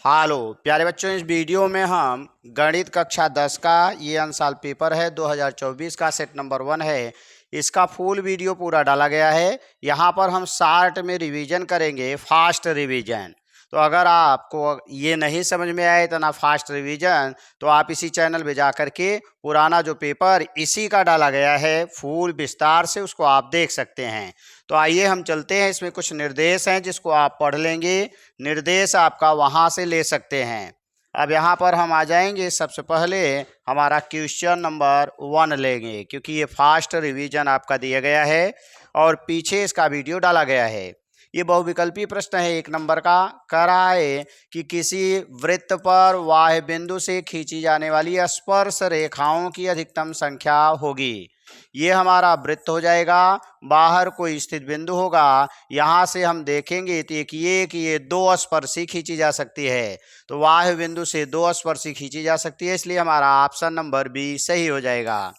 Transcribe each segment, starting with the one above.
हालो प्यारे बच्चों, इस वीडियो में हम गणित कक्षा 10 का ये अंसाल पेपर है 2024 का सेट नंबर 1 है। इसका फुल वीडियो पूरा डाला गया है। यहाँ पर हम शार्ट में रिवीजन करेंगे, फास्ट रिवीजन। तो अगर आपको ये नहीं समझ में आए इतना फास्ट रिवीजन, तो आप इसी चैनल पे जा कर के पुराना जो पेपर इसी का डाला गया है फुल विस्तार से उसको आप देख सकते हैं। तो आइए हम चलते हैं। इसमें कुछ निर्देश हैं जिसको आप पढ़ लेंगे, निर्देश आपका वहाँ से ले सकते हैं। अब यहाँ पर हम आ जाएंगे। सबसे पहले हमारा क्वेश्चन नंबर 1 लेंगे, क्योंकि ये फास्ट रिवीजन आपका दिया गया है और पीछे इसका वीडियो डाला गया है। ये बहुविकल्पी प्रश्न है 1 नंबर का। कह रहा है कि किसी वृत्त पर वाह्य बिंदु से खींची जाने वाली स्पर्श रेखाओं की अधिकतम संख्या होगी। ये हमारा वृत्त हो जाएगा, बाहर कोई स्थित बिंदु होगा। यहाँ से हम देखेंगे तो कि ये 2 स्पर्शी खींची जा सकती है। तो वाह्य बिंदु से 2 स्पर्शी खींची जा सकती है, इसलिए हमारा ऑप्शन नंबर बी सही हो जाएगा।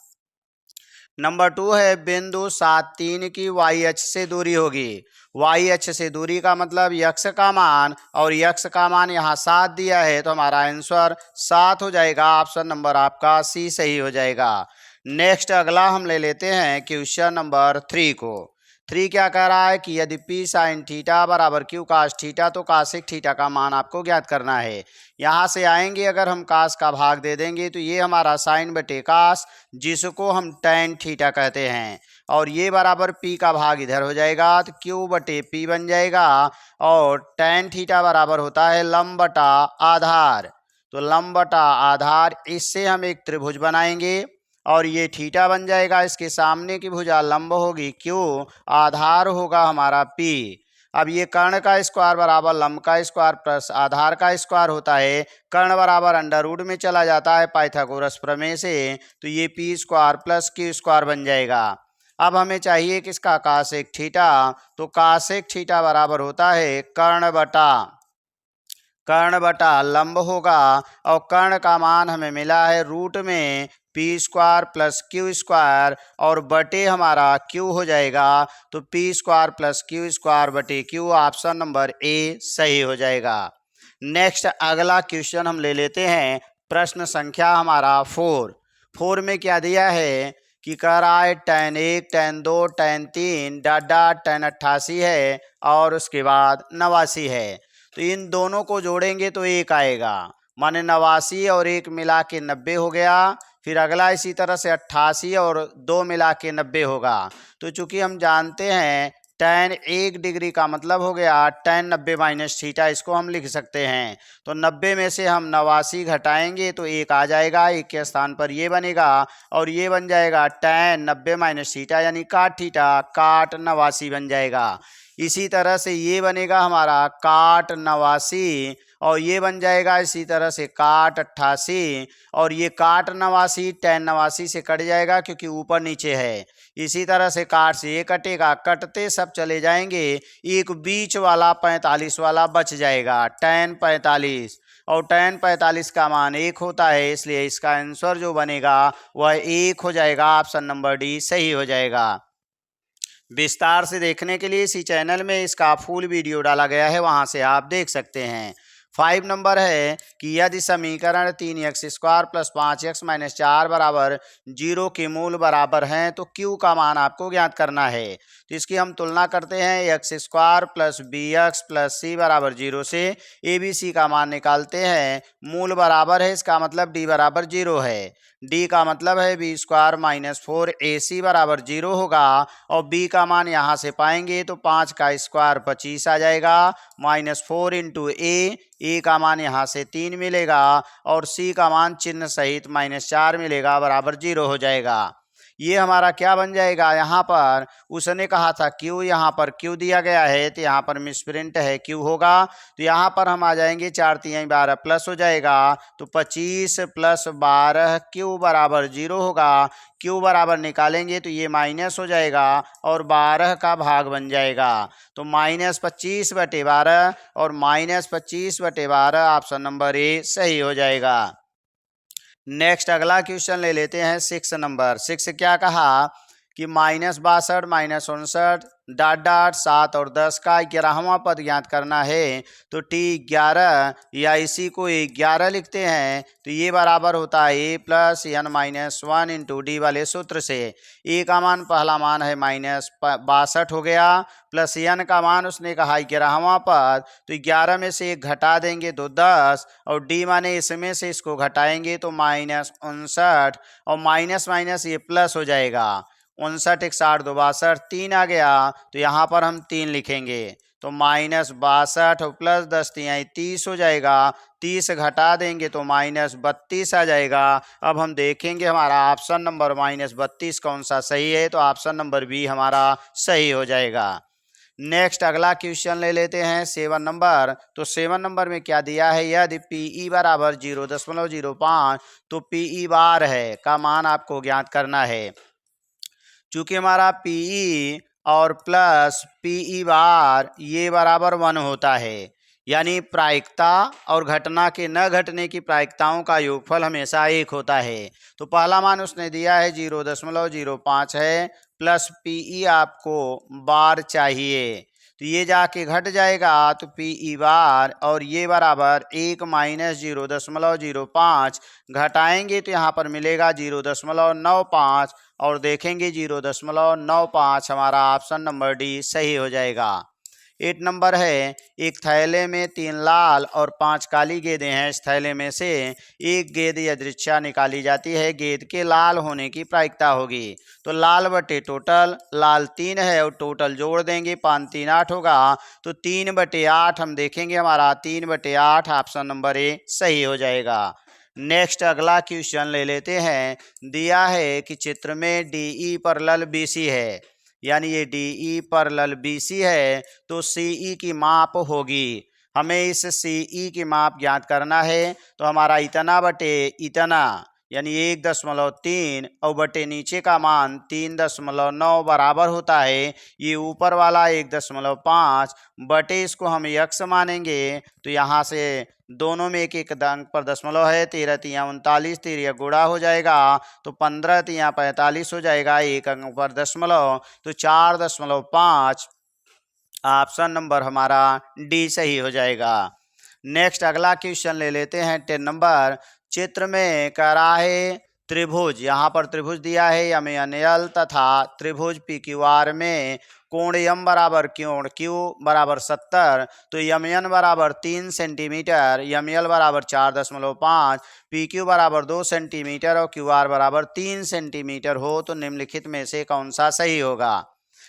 नंबर 2 है बिंदु 7 3 की वाई अक्ष से दूरी होगी। वाई अक्ष से दूरी का मतलब यक्ष का मान, और यक्ष का मान यहाँ 7 दिया है, तो हमारा आंसर 7 हो जाएगा। ऑप्शन नंबर आपका सी सही हो जाएगा। नेक्स्ट अगला हम ले लेते हैं क्वेश्चन नंबर 3 को। 3 क्या कह रहा है कि यदि पी साइन थीटा बराबर क्यू कास थीटा, तो कासिक थीटा का मान आपको ज्ञात करना है। यहाँ से आएंगे, अगर हम कास का भाग दे देंगे तो ये हमारा साइन बटे कास, जिसको हम टैन थीटा कहते हैं, और ये बराबर पी का भाग इधर हो जाएगा तो क्यू बटे पी बन जाएगा। और टैन थीटा बराबर होता है लंब बटा आधार। तो लंब बटा आधार, इससे हम एक त्रिभुज बनाएंगे और ये थीटा बन जाएगा। इसके सामने की भुजा लंब होगी क्यू, आधार होगा हमारा पी। अब ये कर्ण का स्क्वायर बराबर लंब का स्क्वायर प्लस आधार का स्क्वायर होता है। कर्ण बराबर अंडर रूट में चला जाता है पाइथागोरस प्रमेय से, तो ये P square plus Q square बन जाएगा। अब हमें चाहिए किसका, कासेक थीटा। तो कासेक थीटा बराबर होता है कर्ण बटा लंब होगा, और कर्ण का मान हमें मिला है रूट में P square plus Q square, और बटे हमारा क्यू हो जाएगा। तो P square plus Q square बटे क्यू, ऑप्शन नंबर ए सही हो जाएगा। नेक्स्ट अगला क्वेश्चन हम ले लेते हैं, प्रश्न संख्या हमारा 4 में क्या दिया है कि कह रहा है tan 1 tan 2 tan 3 dot tan 88 है और उसके बाद 89 है। तो इन दोनों को जोड़ेंगे तो 1 आएगा, माने 89 और 1 मिला के 90 हो गया। फिर अगला इसी तरह से 88 और 2 मिला के 90 होगा। तो चूंकि हम जानते हैं tan 1 डिग्री का मतलब हो गया tan 90 माइनस थीटा, इसको हम लिख सकते हैं। तो 90 में से हम 89 घटाएंगे तो 1 आ जाएगा, 1 के स्थान पर ये बनेगा, और ये बन जाएगा tan 90 माइनस थीटा यानी काट थीटा, काट 89 बन जाएगा। इसी तरह से ये बनेगा हमारा काट 89, और ये बन जाएगा इसी तरह से काट 88, और ये काट 89 tan 89 से कट जाएगा क्योंकि ऊपर नीचे है। इसी तरह से काट से ये कटेगा, कटते सब चले जाएंगे, एक बीच वाला 45 वाला बच जाएगा tan 45, और tan 45 का मान 1 होता है, इसलिए इसका आंसर जो बनेगा वह 1 हो जाएगा। ऑप्शन नंबर डी सही हो जाएगा। विस्तार से देखने के लिए इसी चैनल में इसका फुल वीडियो डाला गया है, वहां से आप देख सकते हैं। 5 नंबर है कि यदि समीकरण 3x square plus 5x minus 4 बराबर 0 के मूल बराबर हैं, तो q का मान आपको ज्ञात करना है। तो इसकी हम तुलना करते हैं, x square plus b x plus c बराबर 0 से ए बी सी का मान निकालते हैं। मूल बराबर है, इसका मतलब d बराबर 0 है। d का मतलब है बी स्क्वायर माइनस 4 ए सी बराबर 0 होगा, और b का मान यहाँ से पाएंगे तो 5 का स्क्वायर 25 आ जाएगा, माइनस 4 इंटू ए का मान यहाँ से 3 मिलेगा, और c का मान चिन्ह सहित माइनस 4 मिलेगा, बराबर 0 हो जाएगा। ये हमारा क्या बन जाएगा, यहाँ पर उसने कहा था q, यहाँ पर q दिया गया है तो यहाँ पर मिसप्रिंट है q होगा। तो यहाँ पर हम आ जाएंगे 4 3 12 प्लस हो जाएगा, तो 25 प्लस 12 q बराबर 0 होगा। q बराबर निकालेंगे तो ये माइनस हो जाएगा और 12 का भाग बन जाएगा, तो माइनस 25 बटे 12 और माइनस 25 बटे 12, ऑप्शन नंबर ए सही हो जाएगा। नेक्स्ट अगला क्वेश्चन ले लेते हैं 6 नंबर। 6 क्या कहा कि -62 -59 डॉट डॉट 7 और 10 का 11वां पद ज्ञात करना है तो t 11 या इसी को 11 लिखते हैं तो ये बराबर होता है a plus n minus 1 into D वाले सूत्र से। a का मान पहला मान है -62 हो गया, प्लस n का मान उसने कहा 11वां पद, तो 11 में से 1 घटा देंगे तो 10 और d माने इसमें से इसको घटाएंगे तो -59 और माइनस माइनस ये प्लस हो जाएगा। 59 एक 60 दो 62 3 आ गया तो यहाँ पर हम 3 लिखेंगे तो -62 और प्लस 10 तिहाई 30 हो जाएगा। 30 घटा देंगे तो -32 आ जाएगा। अब हम देखेंगे हमारा ऑप्शन नंबर -32 कौन सा सही है, तो ऑप्शन नंबर बी हमारा सही हो जाएगा। नेक्स्ट अगला क्वेश्चन ले लेते हैं 7 नंबर। तो 7 नंबर में क्या दिया है, यदि पीई बराबर 0.05 तो पीई बार है का मान आपको ज्ञात करना है। चूंकि हमारा पीई और प्लस पीई बार ये बराबर 1 होता है, यानी प्रायिकता और घटना के न घटने की प्रायिकताओं का योगफल हमेशा 1 होता है। तो पहला मान उसने दिया है 0.05 है, प्लस पीई आपको बार चाहिए तो ये जाके घट जाएगा तो पीई बार और ये बराबर 1 माइनस 0.05 घटाएंगे तो यहाँ पर मिलेगा 0.95 और देखेंगे 0.95 हमारा ऑप्शन नंबर डी सही हो जाएगा। 8 नंबर है, एक थैले में 3 लाल और 5 काली गेंदें हैं। इस थैले में से एक गेंद यादृच्छा निकाली जाती है, गेंद के लाल होने की प्रायिकता होगी। तो लाल बटे टोटल, लाल 3 है और टोटल जोड़ देंगे 5 3 8 होगा तो 3/8 हम देखेंगे हमारा 3/8 ऑप्शन नंबर ए सही हो जाएगा। नेक्स्ट अगला क्वेश्चन ले लेते हैं। दिया है कि चित्र में डीई पैरेलल बीसी है, यानी ये डीई पैरेलल बीसी है तो सीई की माप होगी। हमें इस सीई की माप ज्ञात करना है तो हमारा इतना बटे इतना यानी 1.3 और बटे नीचे का मान 3.9 बराबर होता है। ये ऊपर वाला 1.5 बटे इसको हम यक्स मानेंगे तो यहाँ से दोनों में एक एक अंक पर दशमलव है, 13 तिया 39, 13 गुणा हो जाएगा तो 15 तिया 45 हो जाएगा, एक अंक पर दशमलव तो 4.5 ऑप्शन नंबर हमारा डी सही हो जाएगा। नेक्स्ट अगला क्वेश्चन ले लेते हैं 10 नंबर। चित्र में कह रहा है त्रिभुज, यहाँ पर त्रिभुज दिया है यम एन एल तथा त्रिभुज पी क्यू आर में कोण यम बराबर कोण क्यू बराबर 70 तो यम एन बराबर 3 सेंटीमीटर, यम एल बराबर 4.5, पी क्यू बराबर 2 सेंटीमीटर और क्यू आर बराबर 3 सेंटीमीटर हो तो निम्नलिखित में से कौन सा सही होगा।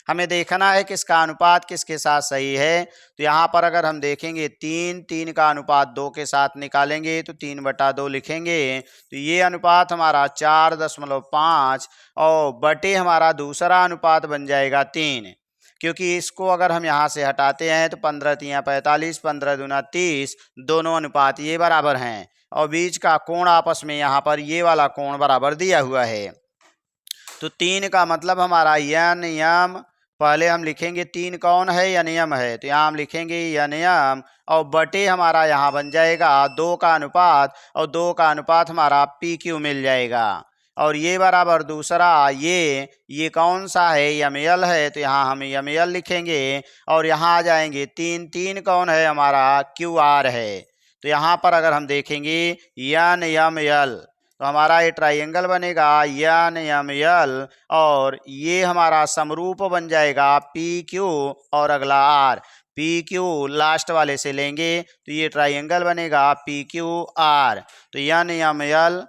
हमें देखना है किसका अनुपात किसके साथ सही है। तो यहाँ पर अगर हम देखेंगे 3 का अनुपात 2 के साथ निकालेंगे तो 3/2 लिखेंगे तो ये अनुपात हमारा 4.5 और बटे हमारा दूसरा अनुपात बन जाएगा 3, क्योंकि इसको अगर हम यहाँ से हटाते हैं तो 15 तिया 45, 15 दूना 30, दोनों अनुपात ये बराबर हैं और बीच का कोण आपस में यहाँ पर ये वाला कोण बराबर दिया हुआ है। तो 3 का मतलब हमारा यन यम, पहले हम लिखेंगे 3 कौन है, यन यम है तो यहाँ हम लिखेंगे यन यम और बटे हमारा यहाँ बन जाएगा 2 का अनुपात और 2 का अनुपात हमारा पी क्यू मिल जाएगा और ये बराबर दूसरा ये कौन सा है, यम एल है तो यहाँ हम यम एल लिखेंगे और यहाँ आ जाएंगे 3 कौन है हमारा क्यू आर है। तो यहाँ पर अगर हम देखेंगे यन यम एल तो हमारा ये ट्राइंगल बनेगा यन एम एल और ये हमारा समरूप बन जाएगा पी क्यू और अगला आर, पी क्यू लास्ट वाले से लेंगे तो ये ट्राइंगल बनेगा पी क्यू आर। तो N M L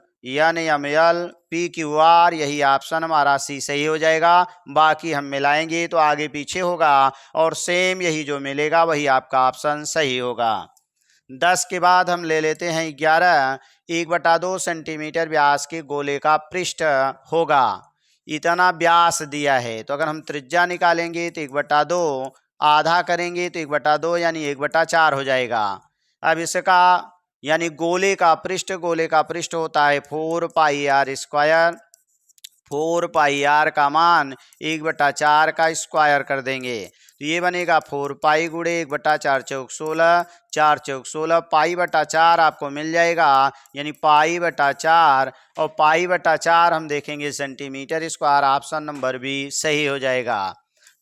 P Q R, यही ऑप्शन हमारा सी सही हो जाएगा। बाकी हम मिलाएंगे तो आगे पीछे होगा और सेम यही जो मिलेगा वही आपका ऑप्शन सही होगा। 10 के बाद हम ले लेते हैं 11। 1/2 सेंटीमीटर व्यास के गोले का पृष्ठ होगा, इतना व्यास दिया है तो अगर हम त्रिज्या निकालेंगे तो 1/2 आधा करेंगे तो 1/2 यानी 1/4 हो जाएगा। अब इसका यानी गोले का पृष्ठ होता है 4 पाई आर स्क्वायर, 4 पाई आर का मान 1/4 का स्क्वायर कर देंगे तो ये बनेगा 4 पाई गुणे 1/4 चौक 16, 4 चौक 16, पाई/4 आपको मिल जाएगा यानी पाई/4 और पाई/4 हम देखेंगे centimetre square, option number B सही हो जाएगा।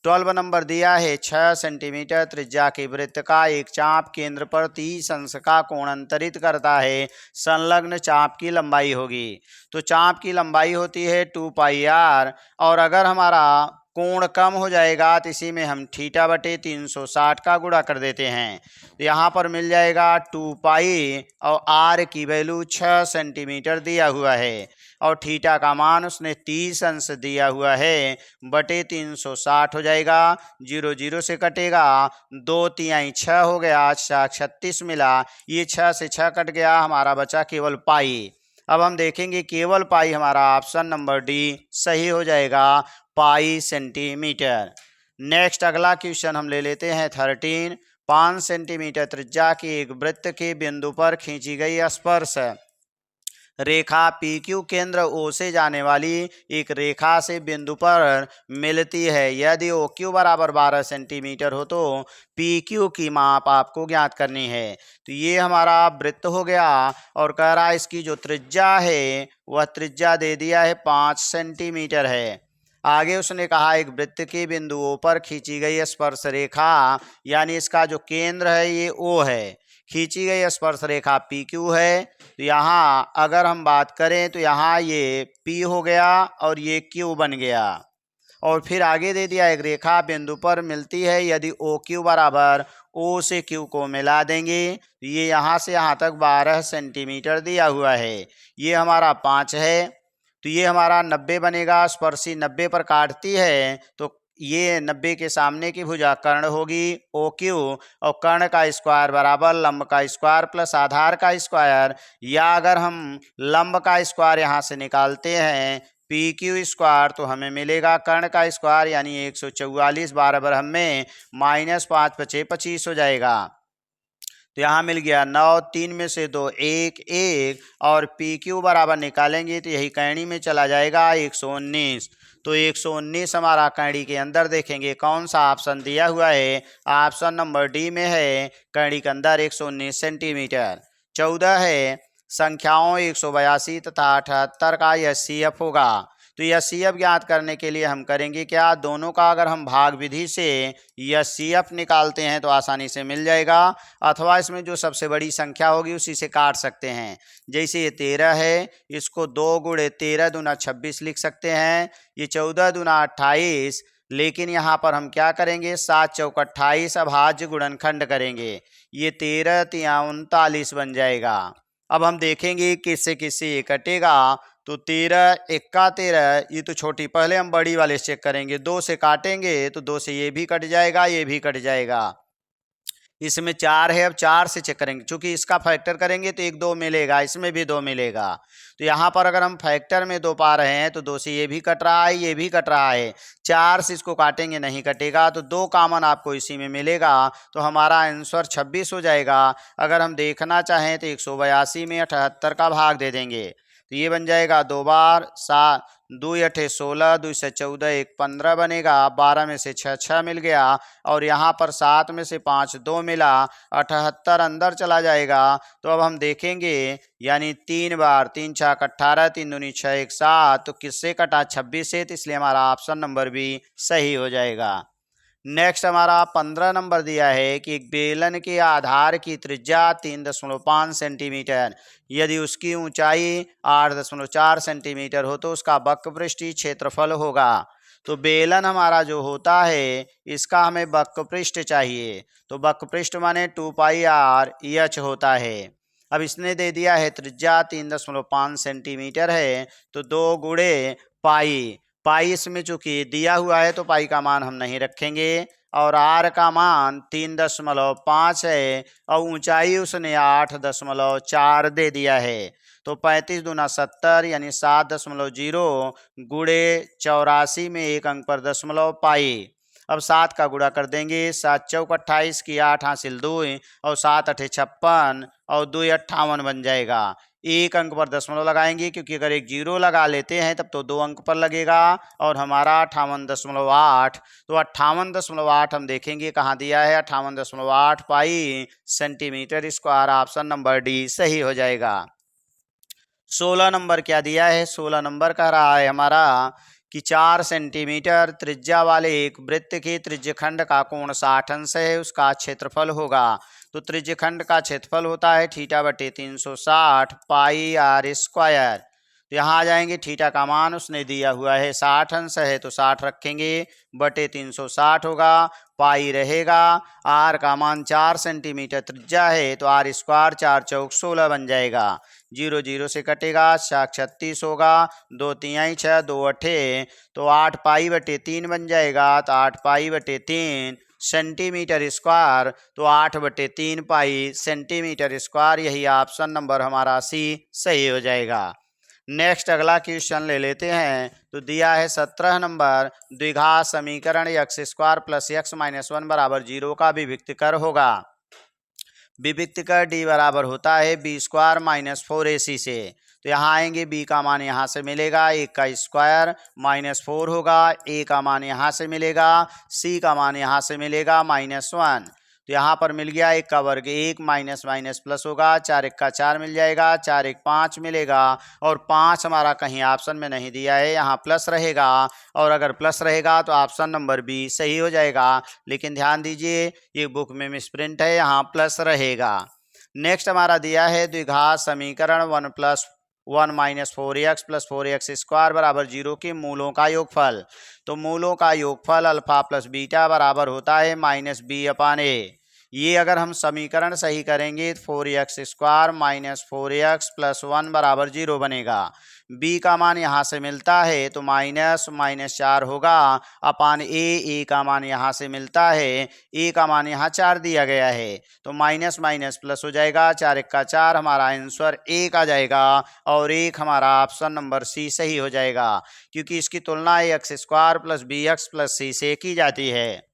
12 नंबर दिया है 6 सेंटीमीटर त्रिज्या के वृत्त का एक चाप केंद्र पर 30 अंश का कोण अंतरित करता है, संलग्न चाप की लंबाई होगी। तो चाप की लंबाई होती है 2πr, और अगर हमारा कोण कम हो जाएगा तो इसी में हम थीटा बटे 360 का गुणा कर देते हैं। तो यहाँ पर मिल जाएगा 2π, और r की वैल्यू 6 सेंटीमीटर दिया हुआ है, और थीटा का मान उसने 30 अंश दिया हुआ है, बटे 360 हो जाएगा। 0 0 से कटेगा, 2 तिहाई 6 हो गया, 36 मिला, ये 6 से 6 कट गया, हमारा बचा केवल पाई। अब हम देखेंगे केवल पाई हमारा ऑप्शन नंबर डी सही हो जाएगा, पाई सेंटीमीटर। नेक्स्ट अगला क्वेश्चन हम ले लेते हैं 13। 5 सेंटीमीटर त्रिज्या के एक वृत्त के बिंदु पर खींची गई स्पर्श रेखा PQ केंद्र O से जाने वाली एक रेखा से बिंदु पर मिलती है। यदि OQ बराबर 12 सेंटीमीटर हो तो PQ की माप आपको ज्ञात करनी है। तो ये हमारा वृत्त हो गया, और कह रहा है इसकी जो त्रिज्या है वह त्रिज्या दे दिया है 5 सेंटीमीटर है। आगे उसने कहा एक वृत्त के बिंदुओं पर खींची गई स्पर्श रेखा, यानी इसका जो केंद्र है ये O है, खींची गई स्पर्श रेखा PQ है। तो यहाँ अगर हम बात करें तो यहाँ ये P हो गया और ये Q बन गया, और फिर आगे दे दिया एक रेखा बिंदु पर मिलती है, यदि OQ बराबर O से Q को मिला देंगे तो ये यहाँ से यहाँ तक 12 सेंटीमीटर दिया हुआ है, ये हमारा 5 है, तो ये हमारा 90 बनेगा। स्पर्शी 90 पर काटती है तो ये 90 के सामने की भुजा कर्ण होगी OQ, और कर्ण का स्क्वायर बराबर लंब का स्क्वायर प्लस आधार का स्क्वायर, या अगर हम लंब का स्क्वायर यहाँ से निकालते हैं PQ स्क्वायर तो हमें मिलेगा कर्ण का स्क्वायर यानी 144, 12 बराबर में -5 × 5 = 25 हो जाएगा। तो यहाँ मिल गया 9, 3 में से 2 1 1, और PQ बराबर निकालेंगे तो यही कैणी में चला जाएगा 119। तो 119 हमारा कैणी के अंदर देखेंगे कौन सा ऑप्शन दिया हुआ है, ऑप्शन नंबर डी में है, कैणी के अंदर 119 सेंटीमीटर। 14 है संख्याओं 182 तथा 78 का यह CF होगा। तो यह CF ज्ञात करने के लिए हम करेंगे क्या, दोनों का अगर हम भाग विधि से यह CF निकालते हैं तो आसानी से मिल जाएगा, अथवा इसमें जो सबसे बड़ी संख्या होगी उसी से काट सकते हैं। जैसे ये 13 है, इसको 2 × 13 दूना 26 लिख सकते हैं, ये 14 दूना 28, लेकिन यहाँ पर हम क्या करेंगे 7 चौक 28 अभाज्य गुणनखंड करेंगे, ये 13 तिया 39 बन जाएगा। अब हम देखेंगे किससे किससे ये कटेगा, तो 13 1 13, ये तो छोटी, पहले हम बड़ी वाले चेक करेंगे, 2 से काटेंगे तो 2 से ये भी कट जाएगा, ये भी कट जाएगा। इसमें 4 है, अब 4 से चेक करेंगे, क्योंकि इसका फैक्टर करेंगे तो 1 2 मिलेगा, इसमें भी 2 मिलेगा। तो यहाँ पर अगर हम फैक्टर में 2 पा रहे हैं तो 2 से ये भी कट रहा है, ये भी कट रहा है, 4 से इसको काटेंगे नहीं कटेगा, तो 2 कॉमन आपको इसी में मिलेगा, तो हमारा आंसर 26 हो जाएगा। अगर हम देखना चाहें तो 182 में 78 का भाग दे देंगे, तो ये बन जाएगा 2 बार 7, 2 8 16, 2 से 14 1 15 बनेगा, 12 में से 6 6 मिल गया, और यहाँ पर 7 में से 5 2 मिला, 78 अंदर चला जाएगा। तो अब हम देखेंगे यानी 3 बार 3 छक 18, 3 दूनी 6 1 7, तो किससे कटा 26 से, तो इसलिए हमारा ऑप्शन नंबर भी सही हो जाएगा। नेक्स्ट हमारा 15 नंबर दिया है कि एक बेलन के आधार की त्रिज्या 3.5 सेंटीमीटर, यदि उसकी ऊंचाई 8.4 सेंटीमीटर हो तो उसका वक्रपृष्ठीय क्षेत्रफल होगा। तो बेलन हमारा जो होता है इसका हमें वक्रपृष्ठ चाहिए, तो वक्रपृष्ठ माने 2πr होता है। अब इसने दे दिया है त्रिज्या 3.5 सेंटीमीटर है, तो 2 × पाई, पाई इसमें चूंकि दिया हुआ है तो पाई का मान हम नहीं रखेंगे, और आर का मान 3.5 है, और ऊंचाई उसने 8.4 दे दिया है। तो 35 दूना 70 यानी 7.0 × 84 में 1 अंक पर दशमलव पाई। अब 7 का गुणा कर देंगे, 7 चौक 28 की 8 हासिल 2, और 7 8 56, और 2 58 बन जाएगा। 1 अंक पर दशमलव लगाएंगे, क्योंकि अगर एक 0 लगा लेते हैं तब तो 2 अंक पर लगेगा, और हमारा 58.8, तो 58.8 हम देखेंगे कहाँ दिया है, 58.8 पाई centimetre square, option number D सही हो जाएगा। 16 नंबर क्या दिया है, 16 नंबर कह रहा है हमारा कि 4 सेंटीमीटर त्रिज्या वाले एक वृत्त के त्रिज्यखंड का कोण 60 अंश है, उसका क्षेत्रफल होगा। तो त्रिज्यखंड का क्षेत्रफल होता है थीटा बटे 360 पाई आर स्क्वायर। तो यहाँ आ जाएंगे, थीटा का मान उसने दिया हुआ है 60 अंश है तो 60 रखेंगे, बटे 360 होगा, पाई रहेगा, आर का मान 4 सेंटीमीटर त्रिज्या है तो आर स्क्वायर 4 चौक 16 बन जाएगा। 0 0 से कटेगा, 36 होगा, 2 3 6 2 अठे तो 8 पाई बटे 3 बन जाएगा। तो 8 पाई बटे 3 सेंटीमीटर स्क्वायर, तो 8 बटे 3 पाई सेंटीमीटर स्क्वायर, यही ऑप्शन नंबर हमारा सी सही हो जाएगा। नेक्स्ट अगला क्वेश्चन ले लेते हैं। तो दिया है 17 नंबर, द्विघात समीकरण x square plus x minus 1 बराबर 0 का विभक्त कर होगा। विभक्त कर डी बराबर होता है बी स्क्वायर माइनस 4ac से। तो यहाँ आएंगे, बी का मान यहाँ से मिलेगा 1 का स्क्वायर माइनस 4 होगा, ए का मान यहाँ से मिलेगा, सी का मान यहाँ से मिलेगा -1। तो यहाँ पर मिल गया 1 का वर्ग 1 माइनस माइनस प्लस होगा, 4 1 का 4 मिल जाएगा, 4 1 5 मिलेगा, और 5 हमारा कहीं ऑप्शन में नहीं दिया है, यहाँ प्लस रहेगा, और अगर प्लस रहेगा तो ऑप्शन नंबर बी सही हो जाएगा। लेकिन ध्यान दीजिए ये बुक में मिसप्रिंट है, यहाँ प्लस रहेगा। नेक्स्ट हमारा दिया है द्विघात समीकरण 1 + 1 minus 4x plus 4x square बराबर 0 के मूलों का योगफल। तो मूलों का योगफल अल्फा प्लस बीटा बराबर होता है -b/a। ये अगर हम समीकरण सही करेंगे तो 4x square minus 4x plus 1 बराबर 0 बनेगा। b का मान यहाँ से मिलता है तो -4 होगा अपान a का मान यहाँ से मिलता है, a का मान यहाँ 4 दिया गया है तो माइनस माइनस प्लस हो जाएगा, 4 1 का 4 हमारा आंसर 1 आ जाएगा, और 1 हमारा ऑप्शन नंबर सी सही हो जाएगा, क्योंकि इसकी तुलना x square plus b x plus c से की जाती है।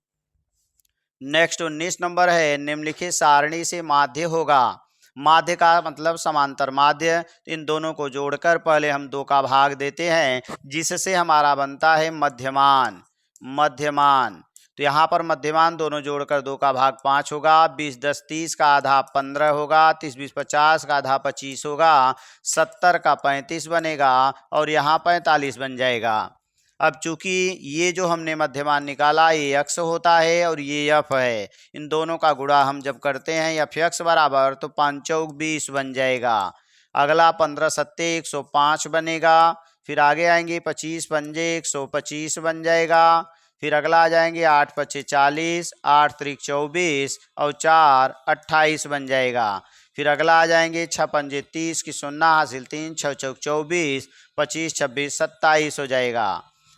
नेक्स्ट 19 नंबर है, निम्नलिखित सारणी से माध्य होगा। माध्य का मतलब समांतर माध्य। इन दोनों को जोड़कर पहले हम 2 का भाग देते हैं, जिससे हमारा बनता है मध्यमान। मध्यमान तो यहाँ पर मध्यमान दोनों जोड़कर 2 का भाग 5 होगा, 20 10 30 का आधा 15 होगा, 30 20 50 का आधा 25 होगा, 70 का 35 बनेगा, और यहाँ 45 बन जाएगा। अब चूंकि ये जो हमने मध्यमान निकाला ये x होता है और ये f है, इन दोनों का गुणा हम जब करते हैं f(x) बराबर तो 5 चौक 20 बन जाएगा। अगला 15 सत्ते 105 बनेगा, फिर आगे आएंगे 25 पंजे 125 बन जाएगा, फिर अगला आ जाएंगे 8 पच्चे 40, 8 त्रिक 24 और 4 28 बन जाएगा। फिर अगला आ जाएंगे 6 पंजे 30 की 0 हासिल 3, 6 चौक 24, 25 26 27 हो जाएगा।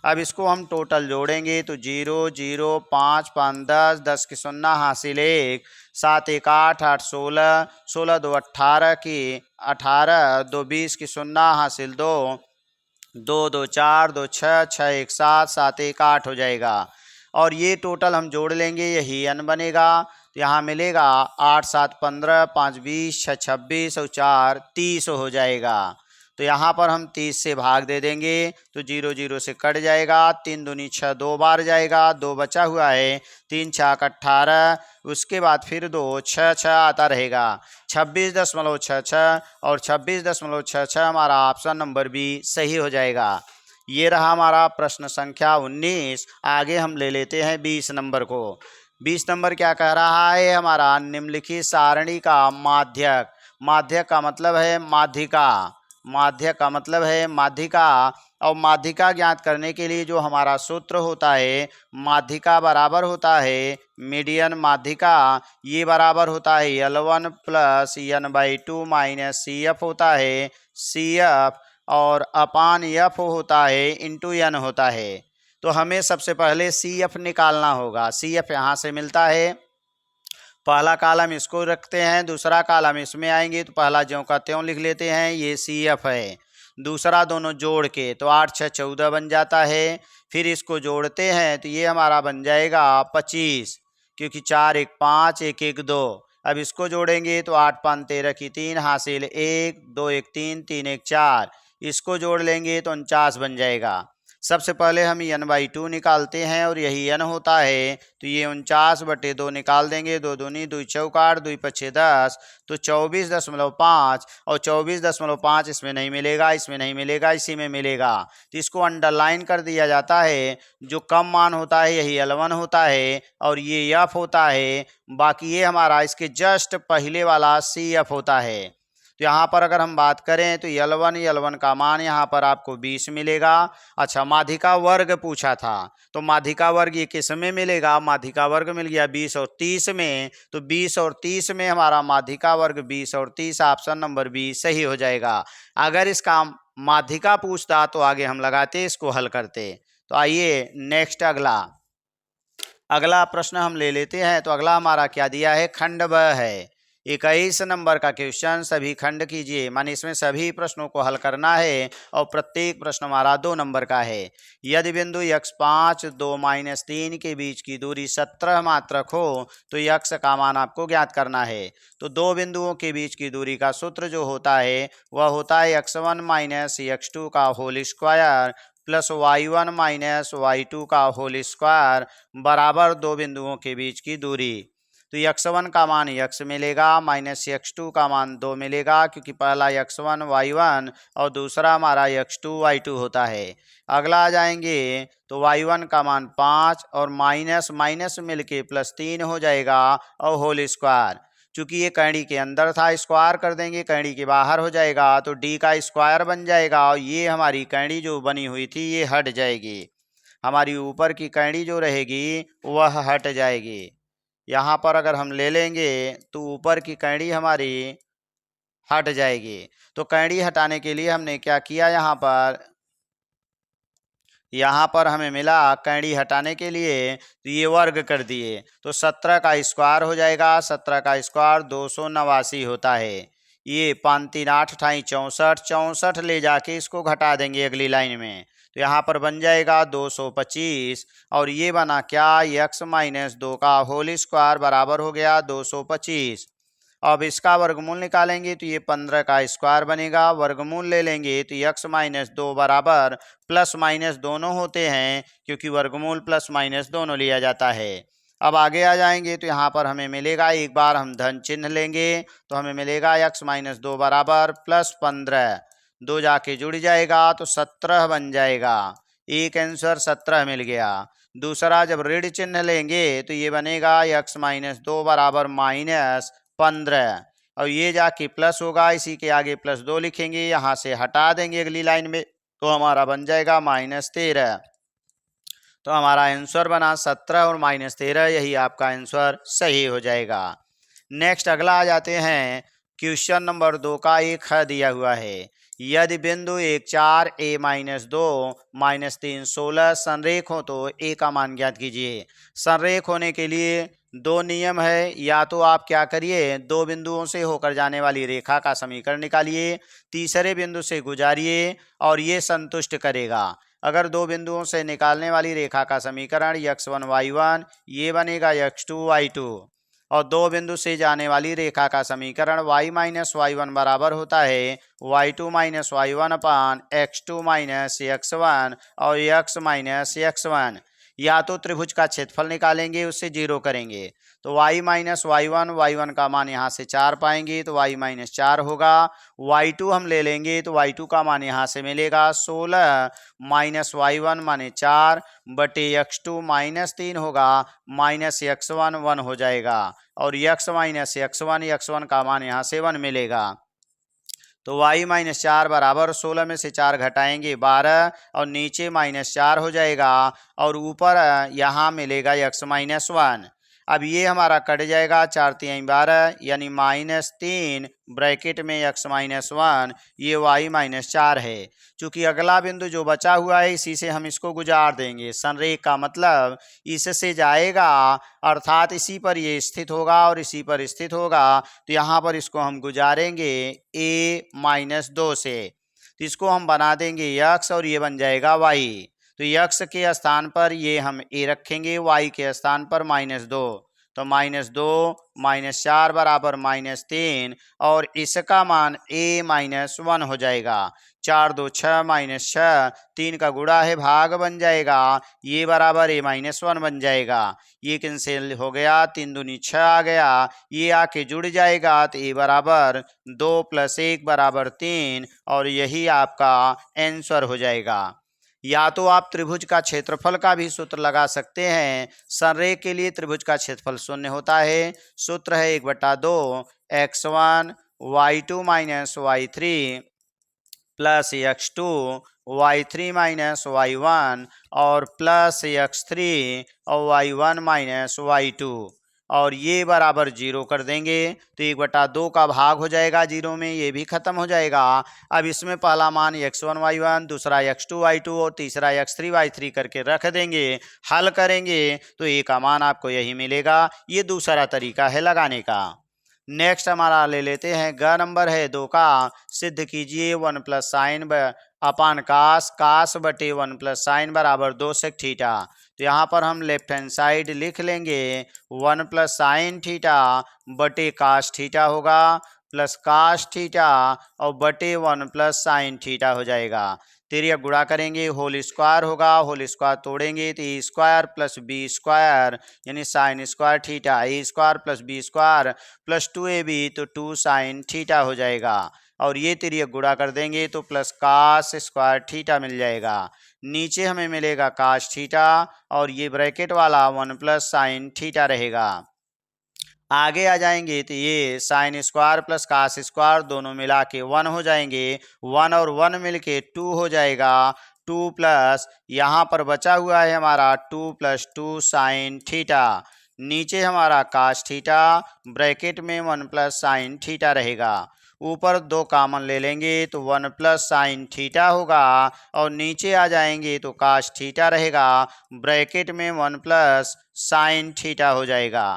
अब इसको हम टोटल जोड़ेंगे तो 0 0 5 5 10, 10 की 0 हासिल 1, 7 1 8, 8 16, 16 2 18 की 18, 2 20 की 0 हासिल 2, 2 2 4, 2 6, 6 1 7, 7 1 8 हो जाएगा। और ये टोटल हम जोड़ लेंगे, यही n बनेगा। तो यहाँ मिलेगा 8 7 15, 5 20, 6 26 और 4 30 हो जाएगा। तो यहाँ पर हम 30 से भाग दे देंगे तो 0 0 से कट जाएगा, 3 दूनी 6 2 बार जाएगा, 2 बचा हुआ है, 3 6 18, उसके बाद फिर 2 6 6 आता रहेगा, 26.66 और 26.66 हमारा ऑप्शन नंबर बी सही हो जाएगा। ये रहा हमारा प्रश्न संख्या 19। आगे हम ले लेते हैं 20 नंबर को। 20 नंबर क्या कह रहा है हमारा, निम्नलिखित सारणी का माध्यक। माध्यक का मतलब है माध्यिका, माध्यक का मतलब है माध्यिका, और माध्यिका ज्ञात करने के लिए जो हमारा सूत्र होता है, माध्यिका बराबर होता है मीडियन माध्यिका, ये बराबर होता है L1 plus n/2 minus CF होता है CF, और अपान F होता है इंटू n होता है। तो हमें सबसे पहले CF निकालना होगा। CF यहाँ से मिलता है, पहला कॉलम इसको रखते हैं, दूसरा कॉलम इसमें आएंगे, तो पहला ज्यों का त्यों लिख लेते हैं, ये CF है। दूसरा दोनों जोड़ के तो 8 6 14 बन जाता है, फिर इसको जोड़ते हैं तो ये हमारा बन जाएगा 25, क्योंकि 4 1 5 1 1 2। अब इसको जोड़ेंगे तो 8 5 13 की 3 हासिल 1, 2 1 3, 3 1 4, इसको जोड़ लेंगे तो 49 बन जाएगा। सबसे पहले हम n/2 निकालते हैं और यही n होता है, तो ये 49/2 निकाल देंगे। 2 दूनी 2 चौक 8, 2 पच्छे 10, तो 24.5 और 24.5 इसमें नहीं मिलेगा, इसमें नहीं मिलेगा, इसी में मिलेगा, तो इसको अंडरलाइन कर दिया जाता है। जो कम मान होता है यही L1 होता है और ये F होता है, बाकी ये हमारा इसके जस्ट पहले वाला CF होता है। तो यहाँ पर अगर हम बात करें तो L1 का मान यहाँ पर आपको 20 मिलेगा। अच्छा, माध्यिका वर्ग पूछा था, तो माध्यिका वर्ग ये किस में मिलेगा? माध्यिका वर्ग मिल गया 20 और 30 में, तो 20 और 30 में हमारा माध्यिका वर्ग 20 और 30, ऑप्शन नंबर बी सही हो जाएगा। अगर इसका माध्यिका पूछता तो आगे हम लगाते, इसको हल करते। तो आइए नेक्स्ट अगला प्रश्न हम ले लेते हैं। तो अगला हमारा क्या दिया है? खंड ब है, 21 नंबर का क्वेश्चन। सभी खंड कीजिए, माने इसमें सभी प्रश्नों को हल करना है और प्रत्येक प्रश्न हमारा 2 नंबर का है। यदि बिंदु x5 2 - 3 के बीच की दूरी 17 मात्रक हो तो x का मान आपको ज्ञात करना है। तो दो बिंदुओं के बीच की दूरी का सूत्र जो होता है वह होता है x1 - x2 का whole square plus y1 - y2 का होल स्क्वायर बराबर दो बिंदुओं के बीच की दूरी। तो x1 का मान x मिलेगा माइनस x2 का मान 2 मिलेगा, क्योंकि पहला x1 y1 और दूसरा हमारा x2 y2 होता है। अगला आ जाएंगे तो y1 का मान 5 और माइनस माइनस मिलके प्लस 3 हो जाएगा और होल स्क्वायर। चूंकि ये कैंडी के अंदर था, स्क्वायर कर देंगे, कैंडी के बाहर हो जाएगा तो d का स्क्वायर बन जाएगा और ये हमारी कैंडी जो बनी हुई थी ये हट जाएगी। हमारी ऊपर की कैंडी जो रहेगी वह हट जाएगी। यहाँ पर अगर हम ले लेंगे तो ऊपर की कैंडी हमारी हट जाएगी। तो कैंडी हटाने के लिए हमने क्या किया, यहाँ पर हमें मिला कैंडी हटाने के लिए तो ये वर्ग कर दिए, तो 17 का स्क्वायर हो जाएगा। 17 का स्क्वायर 289 होता है। ये 5 3 8 अठाई 64, 64 ले जाके इसको घटा देंगे अगली लाइन में, तो यहाँ पर बन जाएगा 225 और ये बना क्या, x - 2 का होल स्क्वायर बराबर हो गया 225। अब इसका वर्गमूल निकालेंगे तो ये 15 का स्क्वायर बनेगा। वर्गमूल ले लेंगे तो x - 2 बराबर प्लस माइनस दोनों होते हैं, क्योंकि वर्गमूल प्लस माइनस दोनों लिया जाता है। अब आगे आ जाएंगे तो यहाँ पर हमें मिलेगा, एक बार हम धन चिन्ह लेंगे तो हमें मिलेगा x - 2 बराबर प्लस 15, 2 जाके जुड़ जाएगा तो 17 बन जाएगा। एक आंसर 17 मिल गया। दूसरा जब ऋण चिन्ह लेंगे तो ये बनेगा x - 2 बराबर -15 और ये जाके प्लस होगा, इसी के आगे +2 लिखेंगे, यहाँ से हटा देंगे अगली लाइन में तो हमारा बन जाएगा -13। तो हमारा आंसर बना 17 और -13, यही आपका आंसर सही हो जाएगा। नेक्स्ट अगला आ जाते हैं। क्वेश्चन नंबर 2 का एक ख दिया हुआ है। यदि बिंदु 1 4 a - 2 - 3 16 संरेख हो तो a का मान ज्ञात कीजिए। संरेख होने के लिए दो नियम है, या तो आप क्या करिए, दो बिंदुओं से होकर जाने वाली रेखा का समीकरण निकालिए, तीसरे बिंदु से गुजारिए और ये संतुष्ट करेगा। अगर दो बिंदुओं से निकालने वाली रेखा का समीकरण x1 y1 ये बनेगा x2 y2 और दो बिंदु से जाने वाली रेखा का समीकरण y - y1 बराबर होता है y2 - y1 अपान x2 - x1 और x - x1। या तो त्रिभुज का क्षेत्रफल निकालेंगे, उससे जीरो करेंगे तो y - y1 का मान यहाँ से 4 पाएंगे तो y - 4 होगा। y2 हम ले लेंगे तो y2 का मान यहाँ से मिलेगा 16 - y1 माने 4 बटे x2 -3 होगा -x1 1 हो जाएगा और x - x1 का मान यहाँ से 1 मिलेगा। तो y - 4 बराबर 16 में से 4 घटाएंगे 12 और नीचे -4 हो जाएगा और ऊपर यहाँ मिलेगा x - 1। अब ये हमारा कट जाएगा, 4 3 12 यानी -3 ब्रैकेट में x - 1, ये y - 4 है। चूंकि अगला बिंदु जो बचा हुआ है इसी से हम इसको गुजार देंगे। संरेख का मतलब इससे जाएगा, अर्थात इसी पर ये स्थित होगा और इसी पर स्थित होगा, तो यहाँ पर इसको हम गुजारेंगे a - 2 से, तो इसको हम बना देंगे x और ये बन जाएगा y। तो x के स्थान पर ये हम a रखेंगे, y के स्थान पर -2, तो -2 -4 बराबर -3 और इसका मान a -1 हो जाएगा। 4 2 6 -6 3 का गुणा है भाग बन जाएगा, ये बराबर a -1 बन जाएगा। ये कैंसिल हो गया, 3 दूनी 6 आ गया, ये आके जुड़ जाएगा तो a बराबर 2 + 1 बराबर 3 और यही आपका आंसर हो जाएगा। या तो आप त्रिभुज का क्षेत्रफल का भी सूत्र लगा सकते हैं। संरेख के लिए त्रिभुज का क्षेत्रफल 0 होता है। सूत्र है 1/2 x1 y2 - y3 plus x2 y3 - y1 और प्लस x3 और y1 - y2 और ये बराबर 0 कर देंगे तो 1/2 का भाग हो जाएगा 0 में, ये भी खत्म हो जाएगा। अब इसमें पहला मान x1 y1, दूसरा x2 y2 और तीसरा x3 y3 करके रख देंगे। हल करेंगे तो a का मान आपको यही मिलेगा। ये दूसरा तरीका है लगाने का। नेक्स्ट हमारा ले लेते हैं, ग नंबर है 2 का। सिद्ध कीजिए 1 + sin अपान कास, कास बटे 1 + sin बराबर 2 sec थीटा। तो यहाँ पर हम लेफ्ट हैंड साइड लिख लेंगे 1 + sin थीटा बटे कास थीटा होगा प्लस कास थीटा और बटे 1 + sin थीटा हो जाएगा। तिर्यक गुणा करेंगे होल स्क्वायर होगा, होल स्क्वायर तोड़ेंगे तो a square plus b square यानी sine square theta, a square plus b square plus 2ab तो 2 sin थीटा हो जाएगा। और ये तिर्यक गुणा कर देंगे तो प्लस कास स्क्वायर थीटा मिल जाएगा। नीचे हमें मिलेगा कास थीटा और ये ब्रैकेट वाला 1 + sin थीटा रहेगा। आगे आ जाएंगे तो ये sine square plus cos square दोनों मिला के 1 हो जाएंगे, 1 और 1 मिल के 2 हो जाएगा। 2 प्लस यहाँ पर बचा हुआ है हमारा 2 + 2 sin थीटा, नीचे हमारा कास थीटा ब्रैकेट में 1 + sin थीटा रहेगा। ऊपर 2 कॉमन ले लेंगे तो 1 + sin थीटा होगा और नीचे आ जाएंगे तो कास थीटा रहेगा, ब्रैकेट में 1 + sin थीटा हो जाएगा।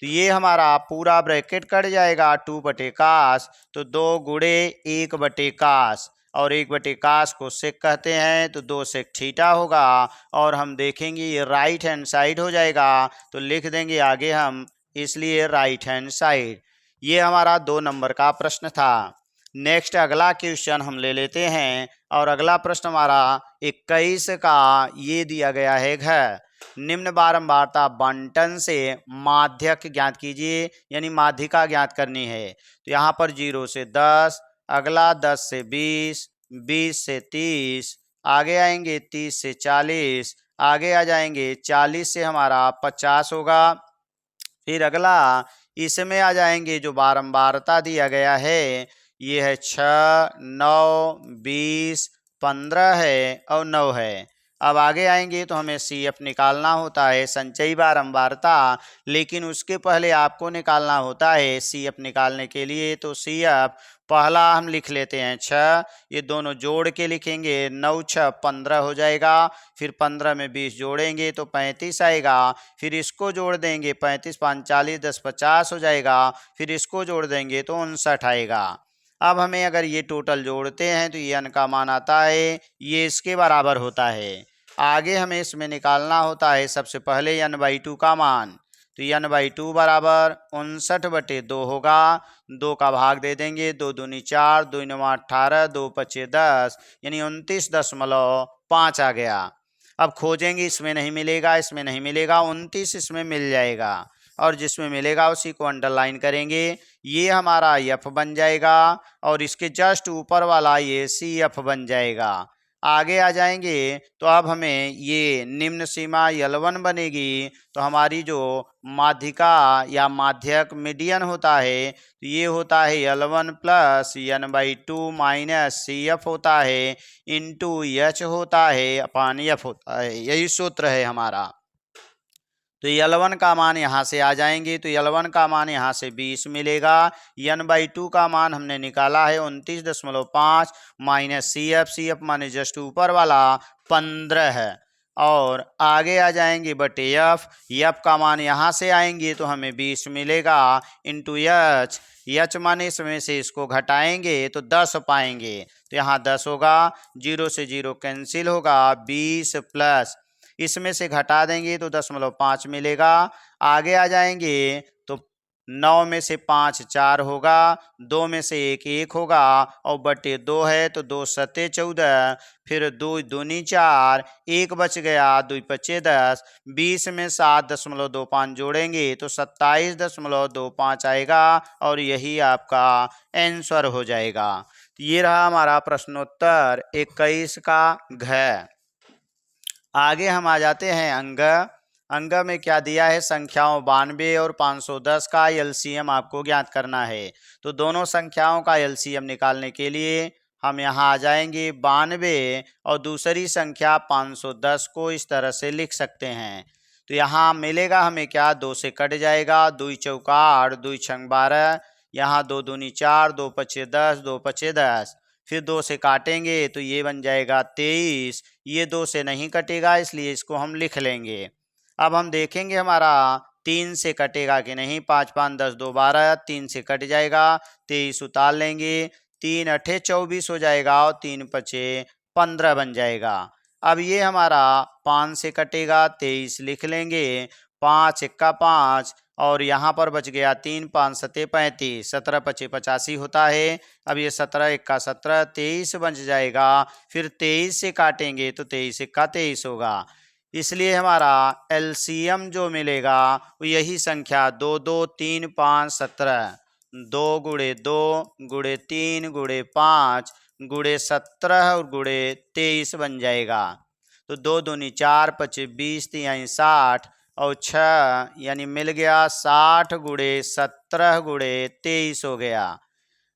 तो ये हमारा पूरा ब्रैकेट कट जाएगा 2 बटे कास, तो 2 गुणे 1 बटे कास और 1 बटे कास को सेक कहते हैं तो 2 सेक थीटा होगा और हम देखेंगे ये राइट हैंड साइड हो जाएगा तो लिख देंगे आगे हम, इसलिए राइट हैंड साइड। ये हमारा 2 नंबर का प्रश्न था। नेक्स्ट अगला क्वेश्चन हम ले लेते हैं और अगला प्रश्न हमारा 21 का ये दिया गया है घर। निम्न बारंबारता बंटन से माध्यक ज्ञात कीजिए, यानी माध्यिका ज्ञात करनी है। तो यहाँ पर 0 से 10, अगला 10 से 20, 20 से 30, आगे आएंगे 30 से 40, आगे आ जाएंगे 40 से हमारा 50 होगा। फिर अगला इसमें आ जाएंगे जो बारंबारता दिया गया है ये है 6, 9, 20, 15 है और 9 है। अब आगे आएंगे तो हमें CF निकालना होता है संचयी बारंबारता, लेकिन उसके पहले आपको निकालना होता है CF निकालने के लिए। तो CF पहला हम लिख लेते हैं 6, ये दोनों जोड़ के लिखेंगे 9 6 15 हो जाएगा। फिर 15 में 20 जोड़ेंगे तो 35 आएगा। फिर इसको जोड़ देंगे 35 5 40 10 50 हो जाएगा। फिर इसको जोड़ देंगे तो 59 आएगा। अब हमें अगर ये टोटल जोड़ते हैं तो ये n का मान आता है, ये इसके बराबर होता है। आगे हमें इसमें निकालना होता है सबसे पहले n/2 का मान। तो n/2 बराबर 59/2 होगा। 2 का भाग दे देंगे, 2 दूनी 4, 2 9 18, 2 5 10 यानी 29.5 आ गया। अब खोजेंगे, इसमें नहीं मिलेगा, इसमें नहीं मिलेगा, 29 इसमें मिल जाएगा और जिसमें मिलेगा उसी को अंडरलाइन करेंगे। ये हमारा F बन जाएगा और इसके जस्ट ऊपर वाला ये CF बन जाएगा। आगे आ जाएंगे तो अब हमें ये निम्न सीमा L1 बनेगी। तो हमारी जो माध्यिका या माध्यक मीडियन होता है तो ये होता है L1 + n/2 - CF होता है इंटू H होता है अपान F होता है, यही सूत्र है हमारा। तो L1 का मान यहाँ से आ जाएंगे तो L1 का मान यहाँ से 20 मिलेगा। n/2 का मान हमने निकाला है 29.5 माइनस CF माने जस्ट ऊपर वाला 15 है और आगे आ जाएंगे बटे F का मान यहाँ से आएंगे तो हमें 20 मिलेगा इंटू H माने इसमें से इसको घटाएंगे तो 10 पाएंगे तो यहाँ 10 होगा। 0 से 0 कैंसिल होगा, 20 प्लस इसमें से घटा देंगे तो 0.5 मिलेगा। आगे आ जाएंगे तो 9 में से 5 4 होगा, 2 में से 1 1 होगा और बटे 2 है तो 2 सत्ते 14, फिर 2 दूनी 4, 1 बच गया, 2 पचे 10, 20 में 7.25 जोड़ेंगे तो 27.25 आएगा और यही आपका आंसर हो जाएगा। तो ये रहा हमारा प्रश्नोत्तर 21 का घ। आगे हम आ जाते हैं अंग। अंग में क्या दिया है, संख्याओं 92 और 510 का एलसीएम आपको ज्ञात करना है। तो दोनों संख्याओं का एलसीएम निकालने के लिए हम यहाँ आ जाएंगे 92 और दूसरी संख्या 510 को इस तरह से लिख सकते हैं। तो यहाँ मिलेगा हमें क्या, 2 से कट जाएगा, 2 चौका 8, 2 छंग 12, यहाँ 2 दूनी 4, 2 पचे 10, 2 पचे 10, फिर 2 से काटेंगे तो ये बन जाएगा 23। ये 2 से नहीं कटेगा इसलिए इसको हम लिख लेंगे। अब हम देखेंगे हमारा 3 से कटेगा कि नहीं, 5 5 10 2 12, 3 से कट जाएगा, 23 उतार लेंगे, 3 अठे 24 हो जाएगा और 3 पचे 15 बन जाएगा। अब ये हमारा 5 से कटेगा, 23 लिख लेंगे, 5 एक्का 5 और यहाँ पर बच गया 3, 5 सत्ते 35, 17 पचे 85 होता है। अब ये 17 एक्का 17, 23 बच जाएगा, फिर 23 से काटेंगे तो 23 एक्का 23 होगा। इसलिए हमारा एलसीएम जो मिलेगा वो यही संख्या 2 2 3 5 17, 2 गुणे 2 गुणे 3 गुणे 5 गुणे 17 और गुणे 23 बन जाएगा। तो 2 दूनी 4, 25 20 3 60 और 6 यानी मिल गया 60 गुणे 17 गुणे 23 हो गया।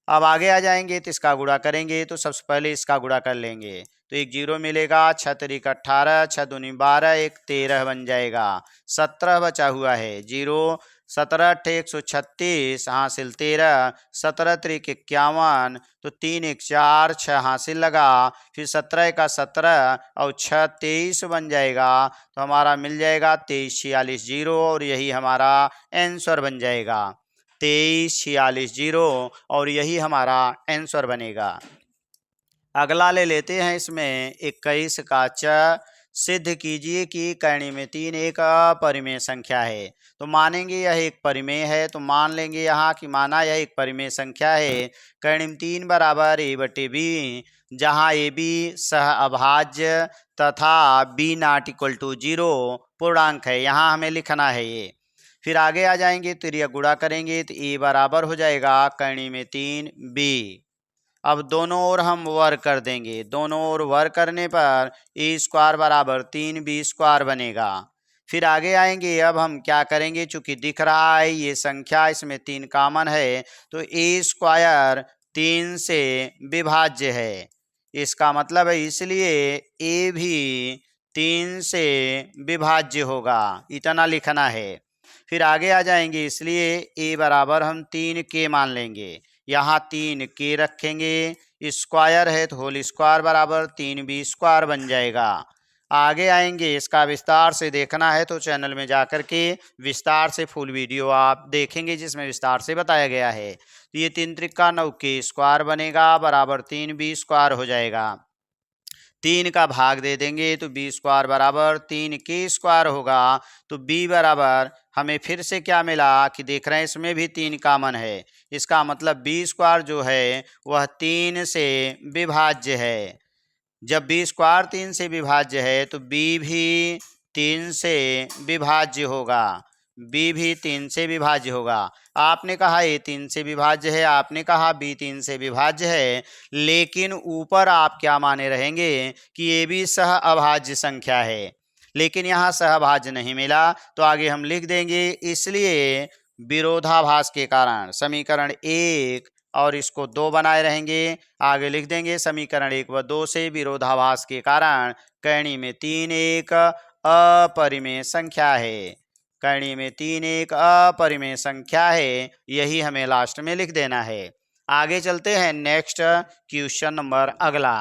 अब आगे आ जाएंगे तो इसका गुणा करेंगे तो सबसे पहले इसका गुणा कर लेंगे तो एक 0 मिलेगा, 6 त्रिक 18, 6 दूनी 12, 1 13 बन जाएगा, 17 बचा हुआ है 0, 17 अट्ठे 136 हासिल 13, 17 त्रिक 51 तो 3 1 4, 6 हासिल लगा, फिर 17 का 17 और 6 23 बन जाएगा। तो हमारा मिल जाएगा 23 46 0 और यही हमारा आंसर बन जाएगा, 23 46 0 और यही हमारा आंसर बनेगा। अगला ले लेते हैं इसमें 21 का च। सिद्ध कीजिए कि कर्ण में 3 एक अपरिमेय संख्या है। तो मानेंगे यह एक परिमेय है, तो मान लेंगे यहाँ कि माना यह एक परिमेय संख्या है। कर्ण में 3 बराबर ए बटे बी, जहाँ ए बी सह अभाज्य तथा बी नॉट इक्वल टू 0 पूर्णांक है, यहाँ हमें लिखना है ये। फिर आगे आ जाएंगे तो यह गुणा करेंगे तो ए बराबर हो जाएगा कर्ण में 3 बी। अब दोनों ओर हम वर्ग कर देंगे, दोनों ओर वर्ग करने पर ए स्क्वायर बराबर 3b स्क्वायर बनेगा। फिर आगे आएंगे, अब हम क्या करेंगे, चूंकि दिख रहा है ये संख्या इसमें 3 कॉमन है तो ए स्क्वायर 3 से विभाज्य है, इसका मतलब है इसलिए ए भी 3 से विभाज्य होगा, इतना लिखना है। फिर आगे आ जाएंगे, इसलिए ए बराबर हम 3 के मान लेंगे, यहाँ 3 के रखेंगे, स्क्वायर है तो होल स्क्वायर बराबर 3b स्क्वायर बन जाएगा। आगे आएंगे, इसका विस्तार से देखना है तो चैनल में जाकर के विस्तार से फुल वीडियो आप देखेंगे जिसमें विस्तार से बताया गया है। तो ये 3 त्रिका 9 के स्क्वायर बनेगा बराबर 3b स्क्वायर हो जाएगा। 3 का भाग दे देंगे तो बी स्क्वायर बराबर 3 के स्क्वायर होगा। तो बी बराबर हमें फिर से क्या मिला कि देख रहे हैं इसमें भी 3 कॉमन है, इसका मतलब बी स्क्वायर जो है वह 3 से विभाज्य है। जब बी स्क्वायर 3 से विभाज्य है तो बी भी 3 से विभाज्य होगा, बी भी 3 से विभाज्य होगा। आपने कहा ए 3 से विभाज्य है, आपने कहा बी 3 से विभाज्य है, लेकिन ऊपर आप क्या माने रहेंगे कि ए भी सह अभाज्य संख्या है, लेकिन यहाँ सहभाज्य नहीं मिला तो आगे हम लिख देंगे। इसलिए विरोधाभास के कारण समीकरण 1 और इसको 2 बनाए रहेंगे, आगे लिख देंगे समीकरण 1 व 2 से विरोधाभास के कारण कर्ण में 3 एक अपरिमेय संख्या है, कर्ण में 3 एक अपरिमेय संख्या है, यही हमें लास्ट में लिख देना है। आगे चलते हैं नेक्स्ट क्वेश्चन नंबर अगला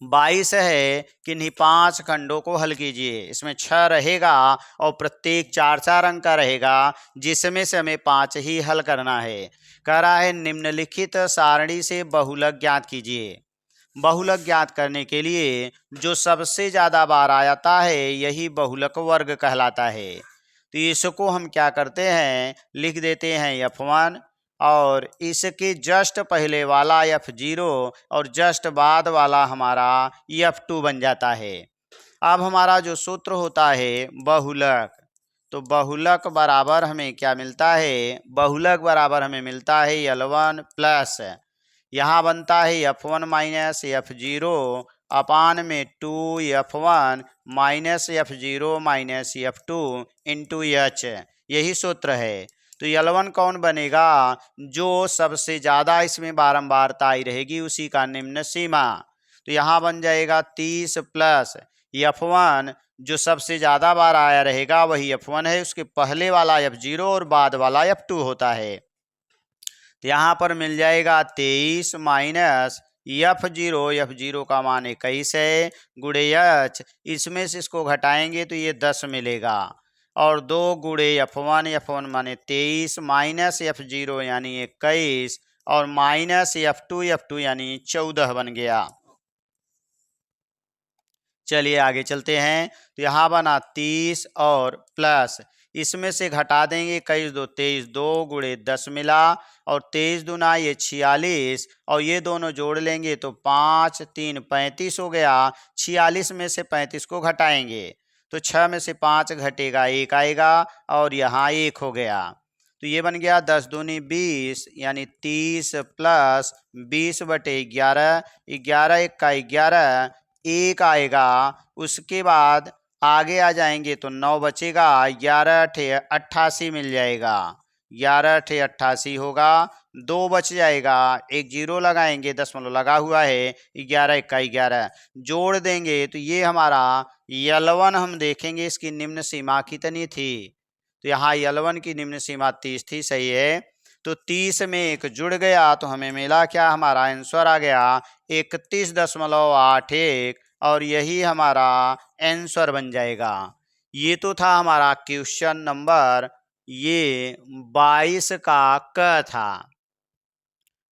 22 है कि इन्हीं 5 खंडों को हल कीजिए। इसमें 6 रहेगा और प्रत्येक 4-4 अंक का रहेगा, जिसमें से हमें 5 ही हल करना है। कह रहा है निम्नलिखित सारणी से बहुलक ज्ञात कीजिए। बहुलक ज्ञात करने के लिए जो सबसे ज़्यादा बार आ जाता है यही बहुलक वर्ग कहलाता है। तो इसको हम क्या करते हैं, लिख देते हैं F1 और इसके जस्ट पहले वाला F0 और जस्ट बाद वाला हमारा F2 बन जाता है। अब हमारा जो सूत्र होता है बहुलक, तो बहुलक बराबर हमें क्या मिलता है, बहुलक बराबर हमें मिलता है L1 प्लस यहाँ बनता है F1 माइनस F0 अपान में 2F1 minus F0 minus F2 into H, यही सूत्र है। तो L1 कौन बनेगा, जो सबसे ज़्यादा इसमें बारंबारता आई रहेगी उसी का निम्न सीमा। तो यहाँ बन जाएगा 30 प्लस F1 जो सबसे ज़्यादा बार आया रहेगा वही F1 है, उसके पहले वाला F0 और बाद वाला F2 होता है। तो यहाँ पर मिल जाएगा 23 माइनस F0 का मान 21 है गुणे H, इसमें से इसको घटाएंगे तो ये 10 मिलेगा और 2 गुणे F1 माने 23 माइनस F0 यानी 21 और माइनस F2 यानी 14 बन गया। चलिए आगे चलते हैं। तो यहाँ बना 30 और प्लस इसमें से घटा देंगे 21 दो 23, 2 गुणे 10 मिला और 23 दूना ये 46 और ये दोनों जोड़ लेंगे तो 5 3 35 हो गया। 46 में से 35 को घटाएंगे तो 6 में से 5 घटेगा 1 आएगा और यहाँ 1 हो गया। तो ये बन गया 10 दूनी 20 यानी 30 प्लस 20 बटे 11, 11 1 का 11 1 आएगा। उसके बाद आगे आ जाएंगे तो 9 बचेगा, 11 अठे 88 मिल जाएगा, 11 अठे 88 होगा, 2 बच जाएगा, एक जीरो लगाएंगे, दशमलव लगा हुआ है, 11 1 का 11 जोड़ देंगे तो ये हमारा L1 हम देखेंगे इसकी निम्न सीमा कितनी थी। तो यहाँ L1 की निम्न सीमा 30 थी, सही है। तो 30 में एक जुड़ गया तो हमें मिला क्या, हमारा आंसर आ गया 31.81 और यही हमारा आंसर बन जाएगा। ये तो था हमारा क्वेश्चन नंबर ये 22 का क था,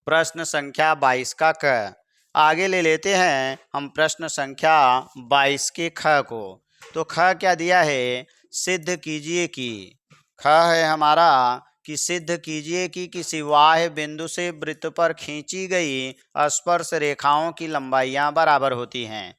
प्रश्न संख्या 22 का क। आगे ले लेते हैं हम प्रश्न संख्या 22 के ख को। तो ख क्या दिया है, सिद्ध कीजिए कि, ख है हमारा कि सिद्ध कीजिए कि किसी बाह्य बिंदु से वृत्त पर खींची गई स्पर्श रेखाओं की लंबाइयां बराबर होती हैं।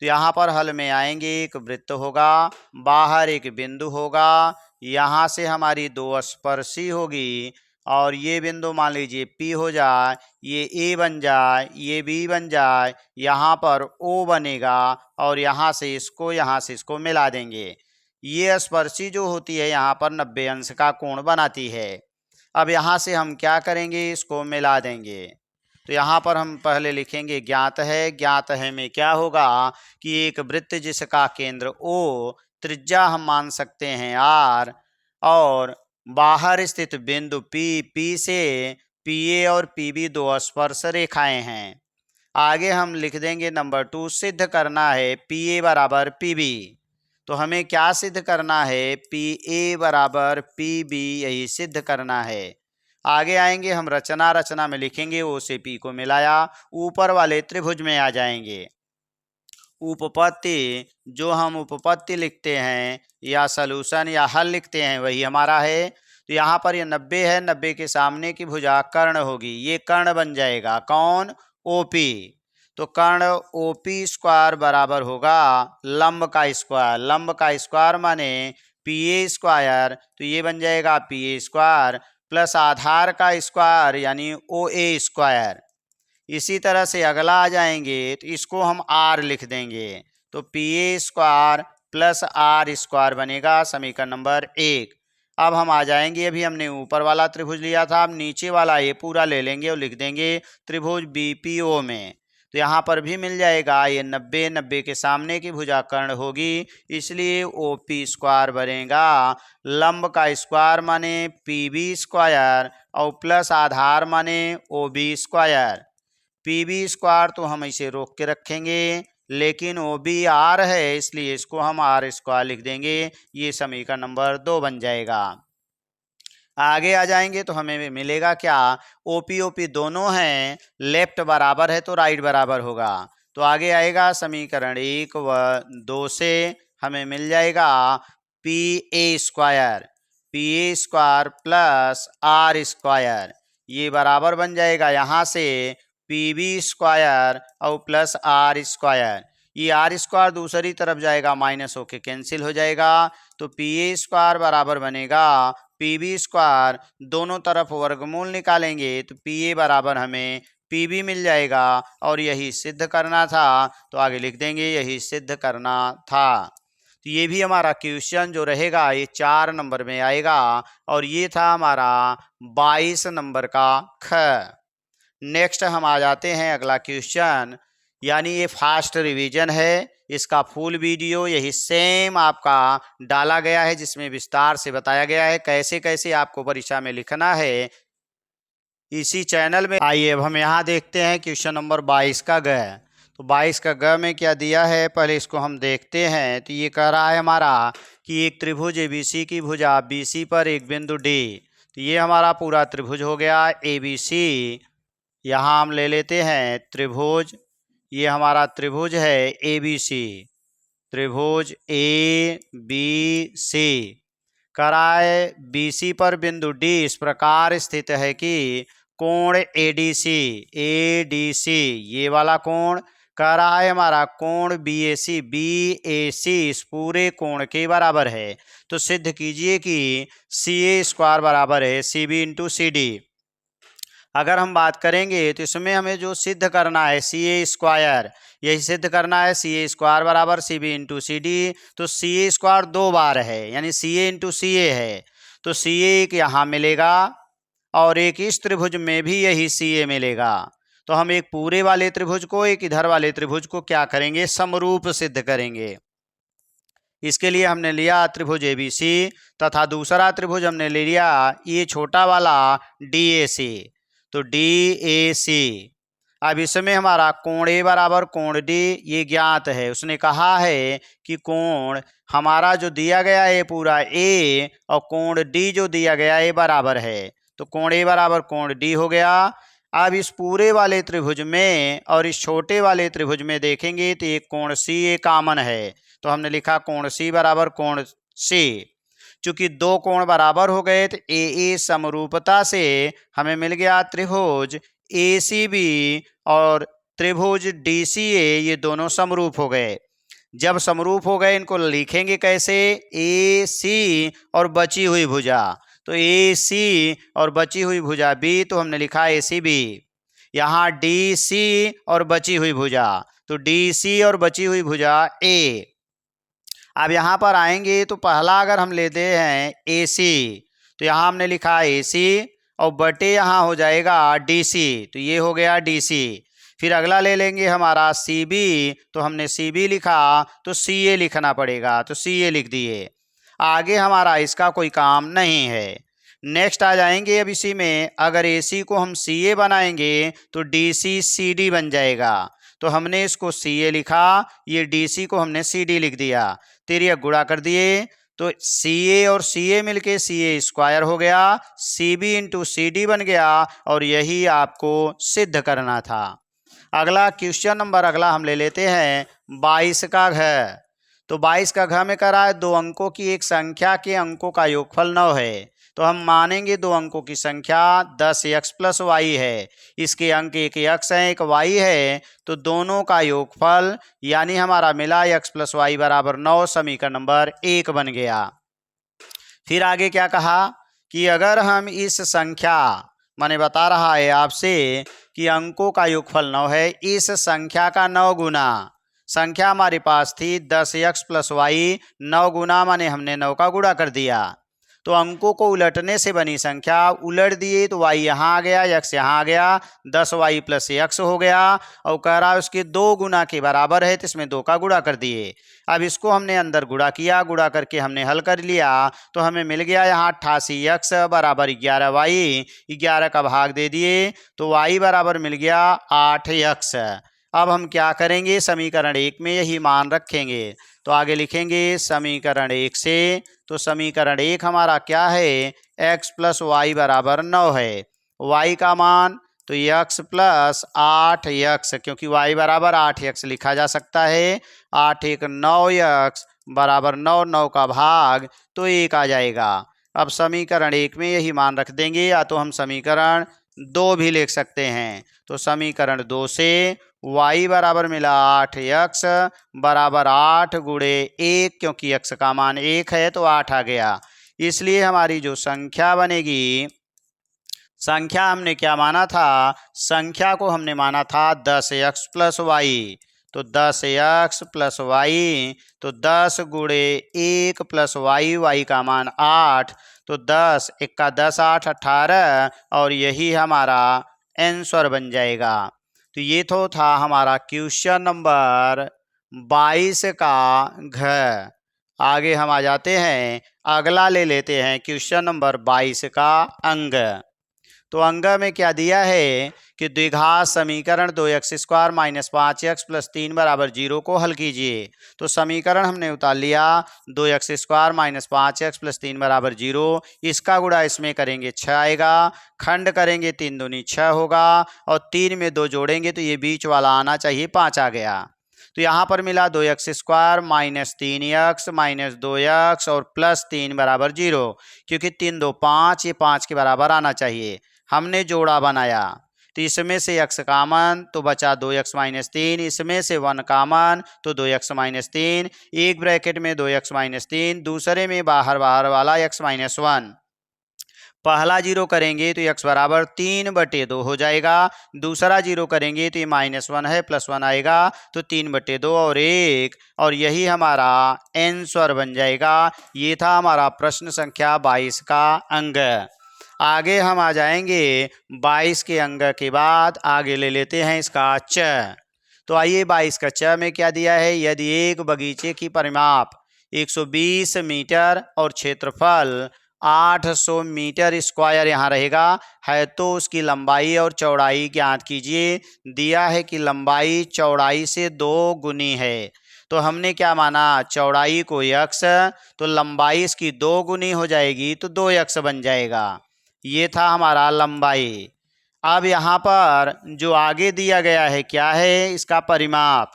तो यहाँ पर हल में आएंगे, एक वृत्त होगा, बाहर एक बिंदु होगा, यहाँ से हमारी दो स्पर्शी होगी और ये बिंदु मान लीजिए P हो जाए, ये A बन जाए, ये B बन जाए, यहाँ पर O बनेगा और यहाँ से इसको मिला देंगे। ये स्पर्शी जो होती है यहाँ पर 90 अंश का कोण बनाती है। अब यहाँ से हम क्या करेंगे, इसको मिला देंगे। तो यहाँ पर हम पहले लिखेंगे ज्ञात है, ज्ञात है में क्या होगा कि एक वृत्त जिसका केंद्र O, त्रिज्या हम मान सकते हैं R और बाहर स्थित बिंदु P से PA और PB दो स्पर्श रेखाएं हैं। आगे हम लिख देंगे नंबर 2, सिद्ध करना है PA बराबर PB। तो हमें क्या सिद्ध करना है, PA बराबर PB, यही सिद्ध करना है। आगे आएंगे हम रचना में लिखेंगे O से P को मिलाया, ऊपर वाले त्रिभुज में आ जाएंगे। उपपत्ति, जो हम उपपत्ति लिखते हैं या सलूशन या हल लिखते हैं वही हमारा है। तो यहाँ पर ये 90 है, 90 के सामने की भुजा कर्ण होगी, ये कर्ण बन जाएगा, कौन, OP। तो कर्ण OP स्क्वायर बराबर होगा लंब का स्क्वायर, लंब का स्क्वायर माने PA स्क्वायर, तो ये बन जाएगा PA स्क्वायर प्लस आधार का स्क्वायर यानी OA स्क्वायर। इसी तरह से अगला आ जाएंगे तो इसको हम R लिख देंगे, तो PA square plus R square बनेगा समीकरण नंबर 1। अब हम आ जाएंगे, अभी हमने ऊपर वाला त्रिभुज लिया था, अब नीचे वाला ये पूरा ले लेंगे और लिख देंगे त्रिभुज BPO में। तो यहाँ पर भी मिल जाएगा, ये 90, 90 के सामने की भुजा कर्ण होगी, इसलिए OP स्क्वायर बनेगा लंब का स्क्वायर माने PB स्क्वायर और प्लस आधार माने OB स्क्वायर। PB स्क्वायर तो हम इसे रोक के रखेंगे, लेकिन OB R है इसलिए इसको हम R स्क्वायर लिख देंगे, ये समीकरण नंबर 2 बन जाएगा। आगे आ जाएंगे तो हमें मिलेगा क्या, ओपी ओपी दोनों हैं, लेफ्ट बराबर है तो राइट बराबर होगा। तो आगे आएगा समीकरण 1 व 2 से हमें मिल जाएगा P A square plus R square, ये बराबर बन जाएगा यहाँ से पी बी स्क्वायर और प्लस आर स्क्वायर। ये आर स्क्वायर दूसरी तरफ जाएगा, माइनस होके कैंसिल हो जाएगा। तो पी ए स्क्वायर बराबर बनेगा पी बी स्क्वायर, दोनों तरफ वर्गमूल निकालेंगे तो पी ए बराबर हमें पी बी मिल जाएगा और यही सिद्ध करना था। तो आगे लिख देंगे यही सिद्ध करना था। तो ये भी हमारा क्वेश्चन जो रहेगा ये 4 नंबर में आएगा और ये था हमारा 22 नंबर का ख। नेक्स्ट हम आ जाते हैं अगला क्वेश्चन, यानी ये फास्ट रिवीजन है, इसका फुल वीडियो यही सेम आपका डाला गया है जिसमें विस्तार से बताया गया है कैसे कैसे आपको परीक्षा में लिखना है इसी चैनल में। आइए अब हम यहाँ देखते हैं क्वेश्चन नंबर 22 का ग। तो 22 का ग में क्या दिया है पहले इसको हम देखते हैं। तो ये कह रहा है हमारा कि एक त्रिभुज ABC की भुजा BC पर एक बिंदु D, तो ये हमारा पूरा त्रिभुज हो गया ABC। यहाँ हम ले लेते हैं त्रिभुज, ये हमारा त्रिभुज है ABC, त्रिभुज ABC कराए BC पर बिंदु D इस प्रकार स्थित है कि कोण ADC ये वाला कोण कह रहा है हमारा कोण BAC इस पूरे कोण के बराबर है। तो सिद्ध कीजिए कि CA स्क्वायर बराबर है CB इंटू CD। अगर हम बात करेंगे तो इसमें हमें जो सिद्ध करना है CA स्क्वायर, यही सिद्ध करना है CA स्क्वायर बराबर CB इंटू CD। तो CA स्क्वायर 2 बार है यानी CA इंटू CA है, तो CA एक यहाँ मिलेगा और एक इस त्रिभुज में भी यही CA मिलेगा। तो हम एक पूरे वाले त्रिभुज को एक इधर वाले त्रिभुज को क्या करेंगे, समरूप सिद्ध करेंगे। इसके लिए हमने लिया त्रिभुज ABC तथा दूसरा त्रिभुज हमने ले लिया ये छोटा वाला DAC। तो DAC, अब इसमें हमारा कोण A बराबर कोण D ये ज्ञात है। उसने कहा है कि कोण हमारा जो दिया गया है पूरा A और कोण D जो दिया गया है बराबर है, तो कोण A बराबर कोण D हो गया। अब इस पूरे वाले त्रिभुज में और इस छोटे वाले त्रिभुज में देखेंगे तो एक कोण CA कॉमन है, तो हमने लिखा कोण C बराबर कोण C। चूंकि दो कोण बराबर हो गए तो AA समरूपता से हमें मिल गया त्रिभुज ACB और त्रिभुज DCA, ये दोनों समरूप हो गए। जब समरूप हो गए इनको लिखेंगे कैसे, AC और बची हुई भुजा, तो AC और बची हुई भुजा B, तो हमने लिखा ACB। यहाँ DC और बची हुई भुजा, तो DC और बची हुई भुजा A। अब यहाँ पर आएंगे तो पहला अगर हम लेते हैं AC, तो यहाँ हमने लिखा AC और बटे यहाँ हो जाएगा DC, तो ये हो गया DC। फिर अगला ले लेंगे हमारा CB, तो हमने CB लिखा तो CA लिखना पड़ेगा, तो CA लिख दिए। आगे हमारा इसका कोई काम नहीं है। नेक्स्ट आ जाएंगे अब इसी में, अगर AC को हम CA बनाएंगे तो DC CD बन जाएगा, तो हमने इसको CA लिखा, ये DC को हमने CD लिख दिया, तिर्यक गुणा कर दिए, तो CA और CA मिलके CA स्क्वायर हो गया, CB इंटू CD बन गया और यही आपको सिद्ध करना था। अगला क्वेश्चन नंबर अगला हम ले लेते हैं 22 का घ। तो 22 का घ में करा है 2 अंकों की एक संख्या के अंकों का योगफल 9 है, तो हम मानेंगे 2 अंकों की संख्या 10x प्लस वाई है, इसके अंक एक x है एक y है, तो दोनों का योगफल यानी हमारा मिला x प्लस वाई बराबर 9, समीकरण नंबर 1 बन गया। फिर आगे क्या कहा कि अगर हम इस संख्या, मैंने बता रहा है आपसे कि अंकों का योगफल 9 है, इस संख्या का 9 गुना, संख्या हमारे पास थी 10x प्लस वाई, 9 गुना माने हमने 9 का गुणा कर दिया, तो अंकों को उलटने से बनी संख्या उलट दिए तो y यहाँ आ गया, x यहाँ आ गया, 10y प्लस x हो गया और कह रहा है उसके 2 गुना के बराबर है, तो इसमें 2 का गुणा कर दिए। अब इसको हमने अंदर गुणा किया, गुणा करके हमने हल कर लिया, तो हमें मिल गया यहाँ 88x बराबर 11y, 11 का भाग दे दिए तो y बराबर मिल गया 8x। अब हम क्या करेंगे, समीकरण 1 में यही मान रखेंगे। तो आगे लिखेंगे समीकरण 1 से, तो समीकरण 1 हमारा क्या है, x प्लस वाई बराबर 9 है। y का मान तो x प्लस 8x, क्योंकि y बराबर 8x लिखा जा सकता है। 8 एक 9x बराबर 9, 9 का भाग तो 1 आ जाएगा। अब समीकरण 1 में यही मान रख देंगे, या तो हम समीकरण 2 भी लिख सकते हैं। तो समीकरण 2 से y बराबर मिला 8x बराबर 8 गुणे 1, क्योंकि x का मान 1 है तो 8 आ गया। इसलिए हमारी जो संख्या बनेगी, संख्या हमने क्या माना था, संख्या को हमने माना था 10x प्लस वाई। तो 10x प्लस वाई, तो 10 गुणे 1 प्लस वाई, वाई का मान 8, तो 10 1 10 8 18, और यही हमारा आंसर बन जाएगा। तो ये तो था हमारा क्वेश्चन नंबर 22 का घ। आगे हम आ जाते हैं, अगला ले लेते हैं क्वेश्चन नंबर 22 का अंग। तो अंग में क्या दिया है कि द्विघात समीकरण 2x square minus 5x plus 3 बराबर 0 को हल कीजिए। तो समीकरण हमने उतार लिया 2x square minus 5x plus 3 बराबर 0, इसका गुणा इसमें करेंगे 6 आएगा, खंड करेंगे 3 दूनी 6 होगा, और 3 में 2 जोड़ेंगे तो ये बीच वाला आना चाहिए 5 आ गया। तो यहाँ पर मिला 2x square minus 3x minus 2x और प्लस 3 बराबर 0, क्योंकि 3 2 5, ये 5 के बराबर आना चाहिए। हमने जोड़ा बनाया, तो इसमें से x कामन तो बचा 2x माइनस 3, इसमें से 1 कामन तो 2x माइनस 3, एक ब्रैकेट में 2x माइनस 3, दूसरे में बाहर बाहर वाला x माइनस 1। पहला जीरो करेंगे तो x बराबर 3/2 हो जाएगा, दूसरा जीरो करेंगे तो ये -1 है, +1 आएगा, तो 3/2 और 1, और यही हमारा आंसर बन जाएगा। ये था हमारा प्रश्न संख्या 22 का अंग। आगे हम आ जाएंगे 22 के अंग के बाद आगे ले लेते हैं इसका च। तो आइए 22 का च में क्या दिया है, यदि एक बगीचे की परिमाप 120 मीटर और क्षेत्रफल 800 मीटर स्क्वायर यहाँ रहेगा है, तो उसकी लंबाई और चौड़ाई ज्ञात कीजिए। दिया है कि लंबाई चौड़ाई से 2 गुनी है। तो हमने क्या माना, चौड़ाई को x, तो लंबाई इसकी 2 गुनी हो जाएगी तो 2x बन जाएगा। ये था हमारा लंबाई। अब यहाँ पर जो आगे दिया गया है क्या है, इसका परिमाप।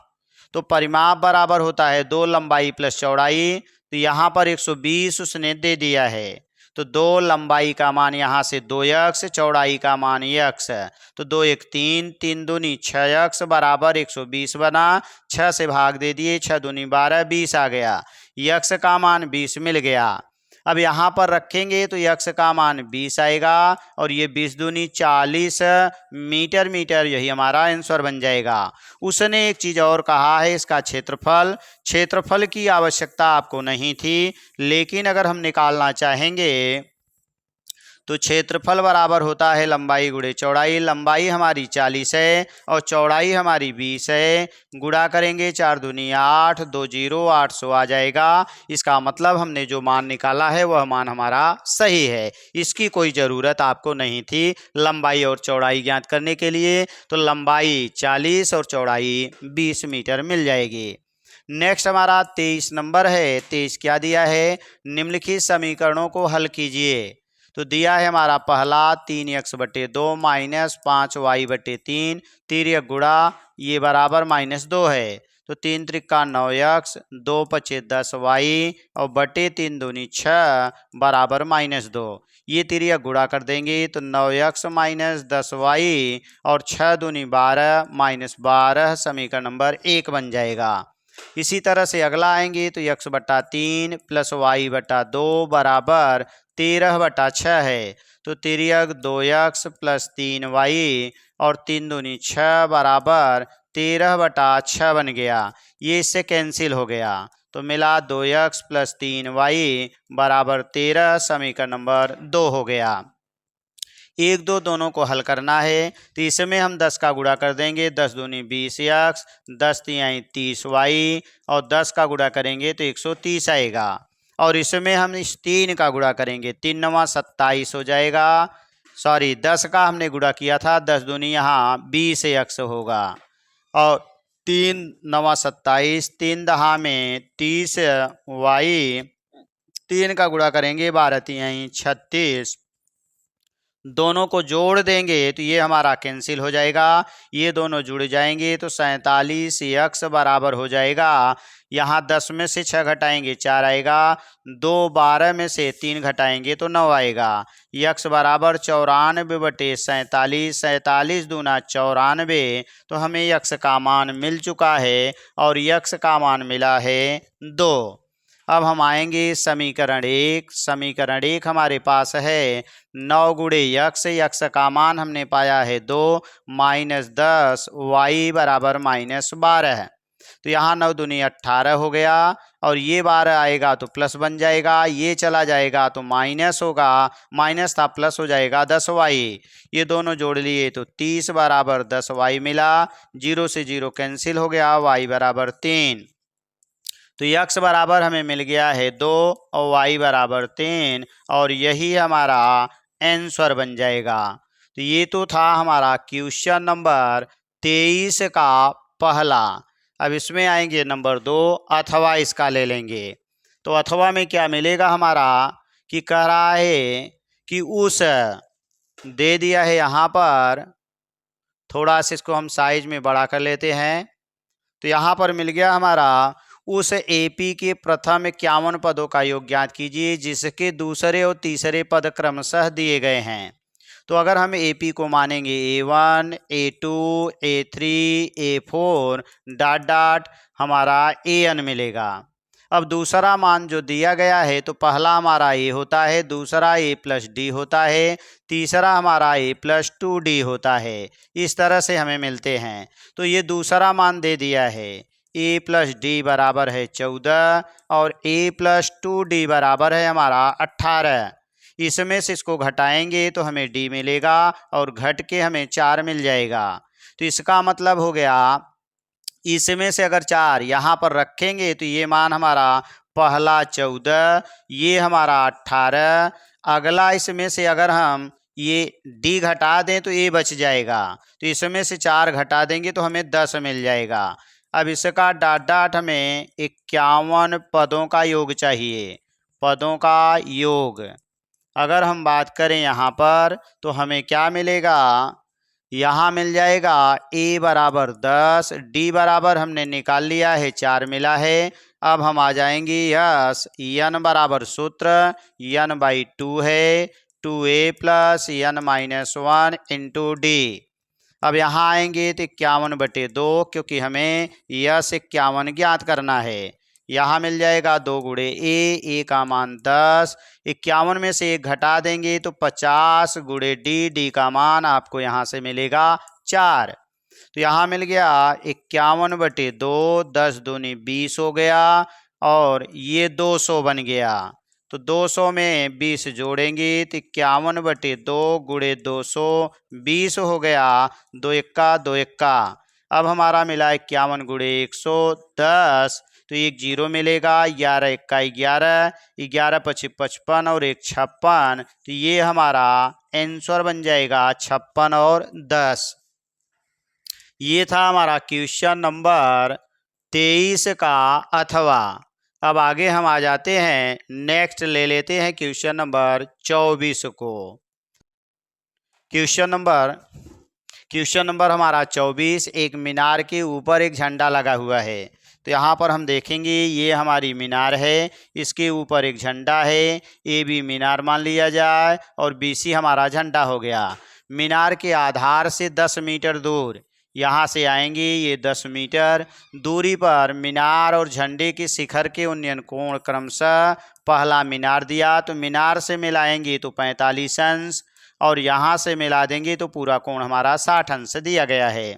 तो परिमाप बराबर होता है 2 लंबाई प्लस चौड़ाई। तो यहाँ पर 120 उसने दे दिया है, तो 2 लंबाई का मान यहाँ से 2x, चौड़ाई का मान x, तो 2 1 3, 3 दूनी 6x बराबर 120 बना, 6 से भाग दे दिए, 6 दूनी 12, 20 आ गया। x का मान 20 मिल गया। अब यहाँ पर रखेंगे तो x का मान 20 आएगा, और ये 20 दूनी 40 मीटर मीटर, यही हमारा आंसर बन जाएगा। उसने एक चीज़ और कहा है, इसका क्षेत्रफल। क्षेत्रफल की आवश्यकता आपको नहीं थी, लेकिन अगर हम निकालना चाहेंगे तो क्षेत्रफल बराबर होता है लंबाई गुणे चौड़ाई। लंबाई हमारी 40 है और चौड़ाई हमारी 20 है, गुणा करेंगे 4 दूनी 8, 2 0, 800 आ जाएगा। इसका मतलब हमने जो मान निकाला है वह मान हमारा सही है। इसकी कोई ज़रूरत आपको नहीं थी लंबाई और चौड़ाई ज्ञात करने के लिए। तो लंबाई 40 और चौड़ाई 20 मीटर मिल जाएगी। नेक्स्ट हमारा 23 नंबर है। 23 क्या दिया है, निम्नलिखित समीकरणों को हल कीजिए। तो दिया है हमारा पहला 3x/2 माइनस 5y/3, तिर्यक गुणा ये बराबर -2 है, तो 3 त्रिका 9x, 2 पचे 10y और बटे 3 दूनी 6 बराबर -2। ये तिर्यक गुणा कर देंगे तो 9x माइनस 10y और 6 दूनी 12 -12 समीकरण नंबर 1 बन जाएगा। इसी तरह से अगला आएंगे तो x/3 प्लस y/2 बराबर 13/6 है, तो तिर्यक 2x प्लस 3y और 3 दूनी 6 बराबर 13/6 बन गया। ये इससे कैंसिल हो गया, तो मिला 2x प्लस 3y बराबर 13, समीकरण नंबर 2 हो गया। 1 2 दोनों को हल करना है, तो इसमें हम 10 का गुणा कर देंगे, 10 दूनी 20x, 10 तिहाई 30y और 10 का गुणा करेंगे तो 130 आएगा। और इसमें हम इस 3 का गुणा करेंगे, 3 9 27 हो जाएगा। सॉरी 10 का हमने गुणा किया था, 10 दूनी यहाँ 20x होगा। और 3×9 = 27, 3×10 में 30 y, 3 का गुणा करेंगे 12×3 = 36, दोनों को जोड़ देंगे तो ये हमारा कैंसिल हो जाएगा, ये दोनों जुड़ जाएंगे तो 47x बराबर हो जाएगा। यहाँ 10 में से 6 घटाएंगे 4 आएगा, 2 12 में से 3 घटाएंगे तो 9 आएगा। x बराबर 94/47, 47 दूना 94, तो हमें x का मान मिल चुका है और x का मान मिला है 2। अब हम आएंगे समीकरण 1। समीकरण 1 हमारे पास है 9 × x, x का मान हमने पाया है 2, -10 y बराबर -12। तो यहाँ 9 दूनी 18 हो गया और ये 12 आएगा तो प्लस बन जाएगा, ये चला जाएगा तो माइनस होगा, माइनस था प्लस हो जाएगा 10y। ये दोनों जोड़ लिए तो 30 बराबर 10y मिला, 0 से 0 कैंसिल हो गया, y बराबर 3। तो x बराबर हमें मिल गया है 2 और y बराबर 3 और यही हमारा आंसर बन जाएगा। तो ये तो था हमारा क्वेश्चन नंबर 23 का पहला। अब इसमें आएंगे नंबर 2, अथवा इसका ले लेंगे। तो अथवा में क्या मिलेगा हमारा कि कह रहा है कि उस दे दिया है यहाँ पर, थोड़ा सा इसको हम साइज में बड़ा कर लेते हैं। तो यहाँ पर मिल गया हमारा उस एपी के प्रथम 51 पदों का योग ज्ञात कीजिए जिसके दूसरे और तीसरे पद क्रमशः दिए गए हैं। तो अगर हम एपी को मानेंगे A1, A2, A3, A4 dot dot हमारा AN मिलेगा। अब दूसरा मान जो दिया गया है तो पहला हमारा A होता है, दूसरा A+D होता है, तीसरा हमारा A+2D होता है। इस तरह से हमें मिलते हैं। तो ये दूसरा मान दे दिया है, A+D बराबर है 14 और A+2D बराबर है हमारा 18। इसमें से इसको घटाएंगे तो हमें D मिलेगा और घट के हमें 4 मिल जाएगा। तो इसका मतलब हो गया इसमें से अगर 4 यहाँ पर रखेंगे तो ये मान हमारा पहला 14, ये हमारा 18, अगला इसमें से अगर हम ये D घटा दें तो ये बच जाएगा। तो इसमें से 4 घटा देंगे तो हमें 10 मिल जाएगा। अब इसका डॉट डॉट हमें 51 पदों का योग चाहिए, पदों का योग। अगर हम बात करें यहाँ पर तो हमें क्या मिलेगा, यहाँ मिल जाएगा A बराबर 10, D बराबर हमने निकाल लिया है 4 मिला है। अब हम आ जाएंगे यस, N बराबर सूत्र N/2 है, 2A + N-1 × D। अब यहाँ आएंगे तो 51/2, क्योंकि हमें यस 51 ज्ञात करना है। यहाँ मिल जाएगा 2 × A का मान 10, 51 में से 1 घटा देंगे तो 50 × D का मान आपको यहाँ से मिलेगा 4। तो यहाँ मिल गया 51/2, 10 दूनी 20 हो गया और ये 200 बन गया। तो 200 में 20 जोड़ेंगे तो 51/2 × 200 20 हो गया, 2 एक्का 2 एक्का। अब हमारा मिला 51 × 110, तो 1 0 मिलेगा, 11 एक्का 11, 11 × 5 = 55 और 1 56। तो ये हमारा आंसर बन जाएगा 56 और 10। ये था हमारा क्वेश्चन नंबर 23 का अथवा। अब आगे हम आ जाते हैं, नेक्स्ट ले लेते हैं क्वेश्चन नंबर 24 को। क्वेश्चन नंबर हमारा 24, एक मीनार के ऊपर एक झंडा लगा हुआ है। तो यहाँ पर हम देखेंगे ये हमारी मीनार है, इसके ऊपर एक झंडा है, AB मीनार मान लिया जाए और BC हमारा झंडा हो गया। मीनार के आधार से 10 मीटर दूर, यहाँ से आएंगे ये 10 मीटर दूरी पर मीनार और झंडे के शिखर के उन्नयन कोण क्रमशः, पहला मीनार दिया तो मीनार से मिलाएंगे तो 45 अंश और यहाँ से मिला देंगे तो पूरा कोण हमारा 60 अंश दिया गया है।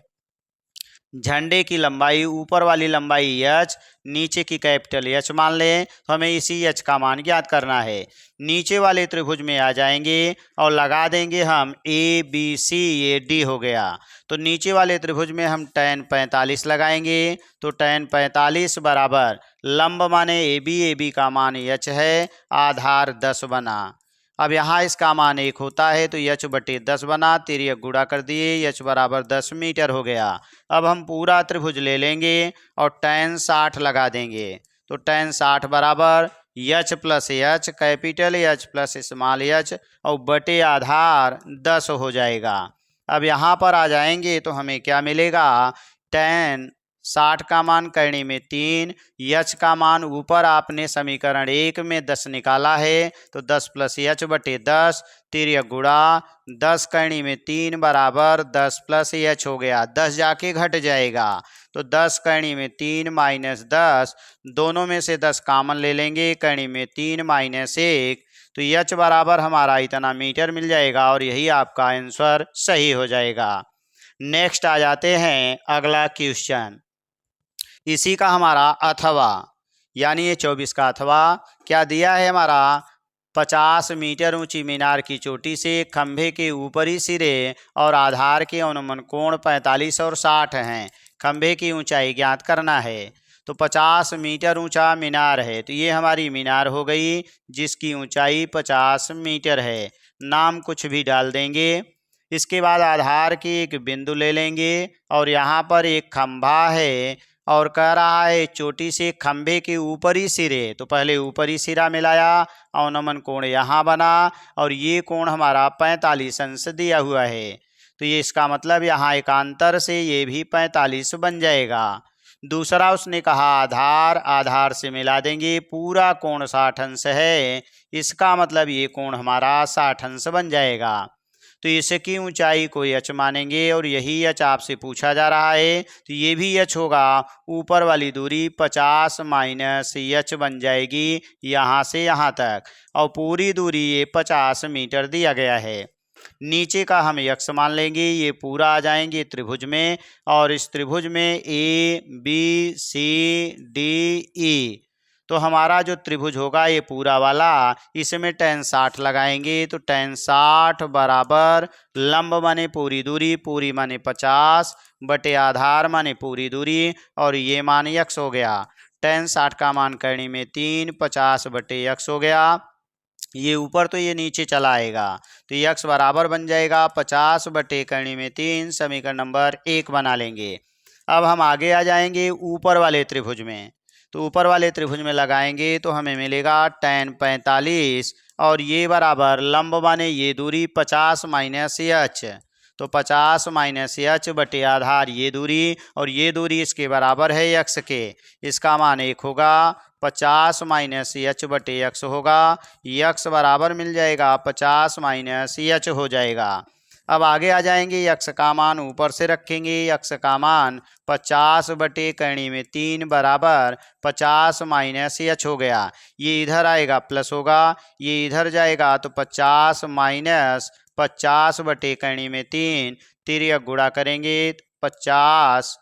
झंडे की लंबाई, ऊपर वाली लंबाई h, नीचे की कैपिटल H मान लें, तो हमें इसी h का मान ज्ञात करना है। नीचे वाले त्रिभुज में आ जाएंगे और लगा देंगे हम ABC, ये D हो गया। तो नीचे वाले त्रिभुज में हम tan 45 लगाएंगे तो tan 45 बराबर लंब माने AB, AB का मान h है, आधार 10 बना। अब यहाँ इसका मान 1 होता है तो h बटे 10 बना, तिर्यक गुणा कर दिए, h बराबर 10 मीटर हो गया। अब हम पूरा त्रिभुज ले लेंगे और tan 60 लगा देंगे। तो tan 60 बराबर h plus H, capital H plus small h और बटे आधार 10 हो जाएगा। अब यहाँ पर आ जाएंगे तो हमें क्या मिलेगा, tan 60 का मान करणी में 3, h का मान ऊपर आपने समीकरण 1 में 10 निकाला है तो 10 प्लस h बटे 10, तिर्यक गुणा 10 करणी में 3 बराबर 10 प्लस h हो गया। 10 जाके घट जाएगा तो 10 करणी में 3 माइनस 10, दोनों में से 10 कॉमन ले लेंगे, करणी में 3 माइनस 1 तो h बराबर हमारा इतना मीटर मिल जाएगा और यही आपका आंसर सही हो जाएगा। नेक्स्ट आ जाते हैं अगला क्वेश्चन। इसी का हमारा अथवा यानी ये 24 का अथवा क्या दिया है हमारा, 50 मीटर ऊंची मीनार की चोटी से खंभे के ऊपरी सिरे और आधार के अनुमान कोण 45 और 60 हैं। खंभे की ऊंचाई ज्ञात करना है। तो 50 मीटर ऊंचा मीनार है तो ये हमारी मीनार हो गई जिसकी ऊंचाई 50 मीटर है। नाम कुछ भी डाल देंगे। इसके बाद आधार के एक बिंदु ले लेंगे और यहाँ पर एक खंभा है और कह रहा है चोटी से खंभे के ऊपरी सिरे, तो पहले ऊपरी सिरा मिलाया और नमन कोण यहाँ बना और ये कोण हमारा 45 अंश दिया हुआ है तो ये इसका मतलब यहाँ एकांतर से ये भी 45 बन जाएगा। दूसरा उसने कहा आधार, आधार से मिला देंगे, पूरा कोण 60 अंश है, इसका मतलब ये कोण हमारा 60 अंश बन जाएगा। तो इसकी ऊंचाई को h मानेंगे और यही h आपसे पूछा जा रहा है तो ये भी h होगा। ऊपर वाली दूरी 50 माइनस h बन जाएगी यहाँ से यहाँ तक और पूरी दूरी ये 50 मीटर दिया गया है। नीचे का हम x मान लेंगे, ये पूरा आ जाएंगे त्रिभुज में और इस त्रिभुज में A B C D E तो हमारा जो त्रिभुज होगा ये पूरा वाला, इसमें tan 60 लगाएंगे तो tan 60 बराबर लंब माने पूरी दूरी, पूरी माने 50 बटे आधार माने पूरी दूरी और ये मान x हो गया। tan 60 का मान करणी में 3, 50 बटे x हो गया। ये ऊपर तो ये नीचे चला आएगा तो x बराबर बन जाएगा 50 बटे करणी में 3, समीकरण नंबर 1 बना लेंगे। अब हम आगे आ जाएंगे ऊपर वाले त्रिभुज में। तो ऊपर वाले त्रिभुज में लगाएंगे तो हमें मिलेगा tan 45 और ये बराबर लंब माने ये दूरी 50 माइनस h तो 50 माइनस h बटे आधार ये दूरी और ये दूरी इसके बराबर है x के, इसका मान 1 होगा। 50 माइनस h बटे x होगा, x बराबर मिल जाएगा 50 माइनस h हो जाएगा। अब आगे आ जाएंगे, x का मान ऊपर से रखेंगे, x का मान 50 बटे करणी में 3 बराबर 50 माइनस h हो गया। ये इधर आएगा प्लस होगा, ये इधर जाएगा तो 50 माइनस 50 बटे करणी में 3, तिर्यक गुणा करेंगे 50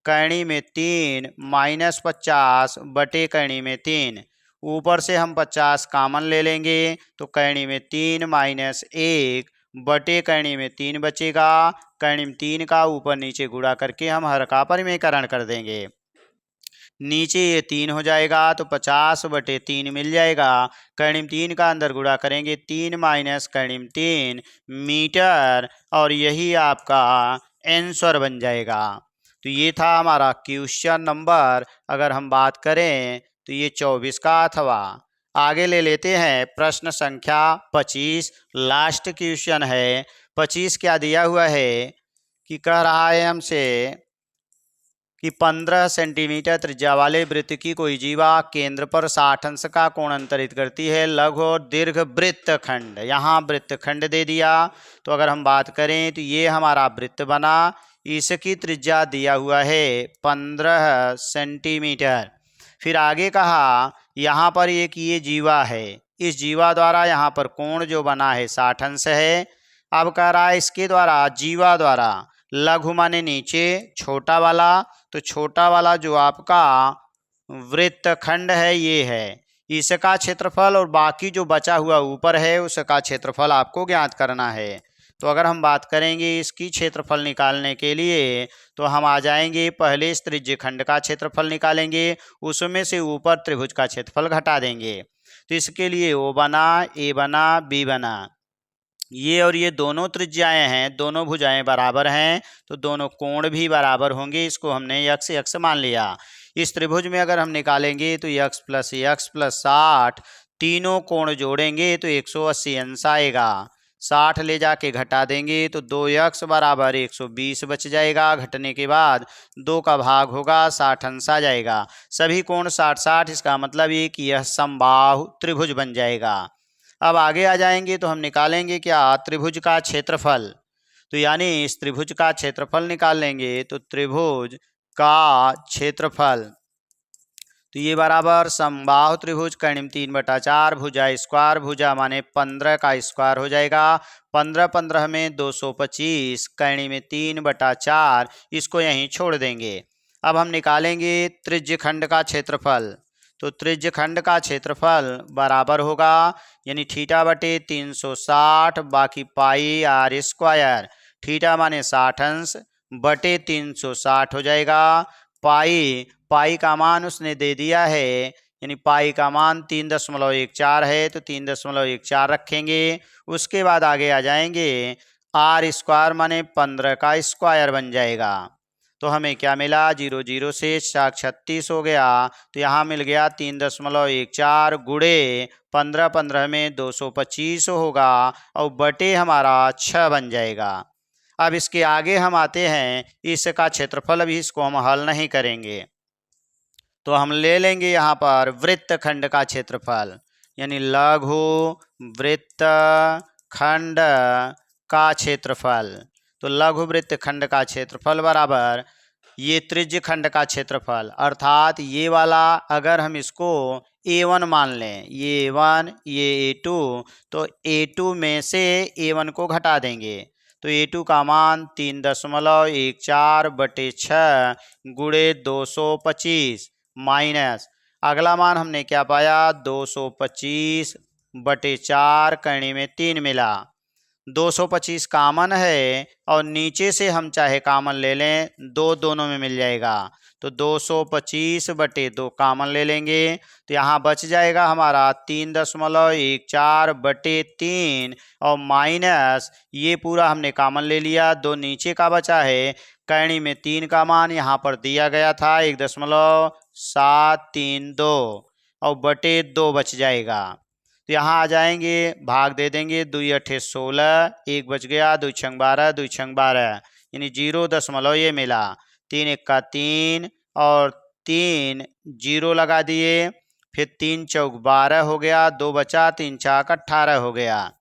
करणी में 3 माइनस 50 बटे करणी में 3, ऊपर से हम 50 कॉमन ले लेंगे तो करणी में 3 माइनस 1 बटे करणी में 3 बचेगा। करणी में 3 का ऊपर नीचे गुणा करके हम हर का परिमेयकरण कर देंगे, नीचे ये 3 हो जाएगा तो 50 बटे 3 मिल जाएगा। करणी में 3 का अंदर गुणा करेंगे 3 माइनस करणी में 3 मीटर और यही आपका आंसर बन जाएगा। तो ये था हमारा क्वेश्चन नंबर, अगर हम बात करें तो ये 24 का अथवा। आगे ले लेते हैं प्रश्न संख्या 25, लास्ट क्वेश्चन है। 25 क्या दिया हुआ है कि कह रहा है हमसे कि 15 सेंटीमीटर त्रिज्या वाले वृत्त की कोई जीवा केंद्र पर 60 अंश का कोण अंतरित करती है। लघु और दीर्घ वृत्तखंड, यहाँ वृत्तखंड दे दिया। तो अगर हम बात करें तो ये हमारा वृत्त बना, इसकी त्रिज्या दिया हुआ है 15 सेंटीमीटर। फिर आगे कहा यहाँ पर एक ये जीवा है, इस जीवा द्वारा यहाँ पर कोण जो बना है 60 अंश है। अब कह रहा है इसके द्वारा, जीवा द्वारा, लघु माने नीचे, छोटा वाला, तो छोटा वाला जो आपका वृत्तखंड है ये है, इसका क्षेत्रफल और बाकी जो बचा हुआ ऊपर है उसका क्षेत्रफल आपको ज्ञात करना है। तो अगर हम बात करेंगे इसकी क्षेत्रफल निकालने के लिए तो हम आ जाएंगे, पहले इस त्रिज्य खंड का क्षेत्रफल निकालेंगे, उसमें से ऊपर त्रिभुज का क्षेत्रफल घटा देंगे। तो इसके लिए ओ बना, ए बना, बी बना। ये और ये दोनों त्रिज्याएं हैं, दोनों भुजाएं बराबर हैं, तो दोनों कोण भी बराबर होंगे। इसको हमने यक्स यक्स मान लिया। इस त्रिभुज में अगर हम निकालेंगे तो यक्स प्लस 60, तीनों कोण जोड़ेंगे तो 180 अंश आएगा। 60 ले जाके घटा देंगे तो 2x बराबर 120 बच जाएगा। घटने के बाद 2 का भाग होगा, 60 अंश आ जाएगा। सभी कोण 60-60, इसका मतलब ये कि यह समबाहु त्रिभुज बन जाएगा। अब आगे आ जाएंगे तो हम निकालेंगे क्या, त्रिभुज का क्षेत्रफल। तो यानी इस त्रिभुज का क्षेत्रफल निकाल लेंगे। तो त्रिभुज का क्षेत्रफल, तो ये बराबर समबाहु त्रिभुज कर्ण 3/4 भुजा स्क्वायर, भुजा माने 15 का स्क्वायर हो जाएगा। 15 में 225, कर्ण में 3/4, इसको यहीं छोड़ देंगे। अब हम निकालेंगे त्रिज्यखंड का क्षेत्रफल। तो त्रिज्यखंड का क्षेत्रफल बराबर होगा यानी थीटा बटे 360 बाकी पाई आर स्क्वायर। थीटा माने 60 अंश बटे 360 हो जाएगा। पाई का मान उसने दे दिया है, यानी पाई का मान 3.14 है, तो 3.14 रखेंगे। उसके बाद आगे आ जाएंगे, आर स्क्वायर माने 15 का स्क्वायर बन जाएगा। तो हमें क्या मिला, 0 0 से 36 हो गया। तो यहाँ मिल गया 3.14 गुणे 15 में 225 होगा और बटे हमारा 6 बन जाएगा। अब इसके आगे हम आते हैं, इसका क्षेत्रफल अभी इसको हम हल नहीं करेंगे, तो हम ले लेंगे यहाँ पर वृत्तखंड का क्षेत्रफल, यानी लघु वृत्तखंड का क्षेत्रफल। तो लघु वृत्तखंड का क्षेत्रफल बराबर ये त्रिज्यखंड का क्षेत्रफल, अर्थात ये वाला अगर हम इसको A1 मान लें, ये A1 ये A2, तो A2 में से A1 को घटा देंगे तो A2 का मान 3.14 बटे 6 गुणे 225 माइनस अगला मान हमने क्या पाया, 225 बटे 4 करने में 3 मिला। 225 कामन है और नीचे से हम चाहे कामन ले लें, 2 दोनों में मिल जाएगा। तो 225 बटे 2 कामन ले लेंगे तो यहाँ बच जाएगा हमारा 3.14 बटे 3 और माइनस ये पूरा हमने कामन ले लिया, 2 नीचे का बचा है। करणी में 3 का मान यहाँ पर दिया गया था 1.732 और बटे 2 बच जाएगा। तो यहाँ आ जाएंगे, भाग दे देंगे, 2 8 16, 1 बच गया, 2 6 12, 2 6 12 यानी 0 ये मिला। 3 1 का 3 और 3 0 लगा दिए, फिर 3 चौक 12 हो गया, 2 बचा, 3 4 18 हो गया।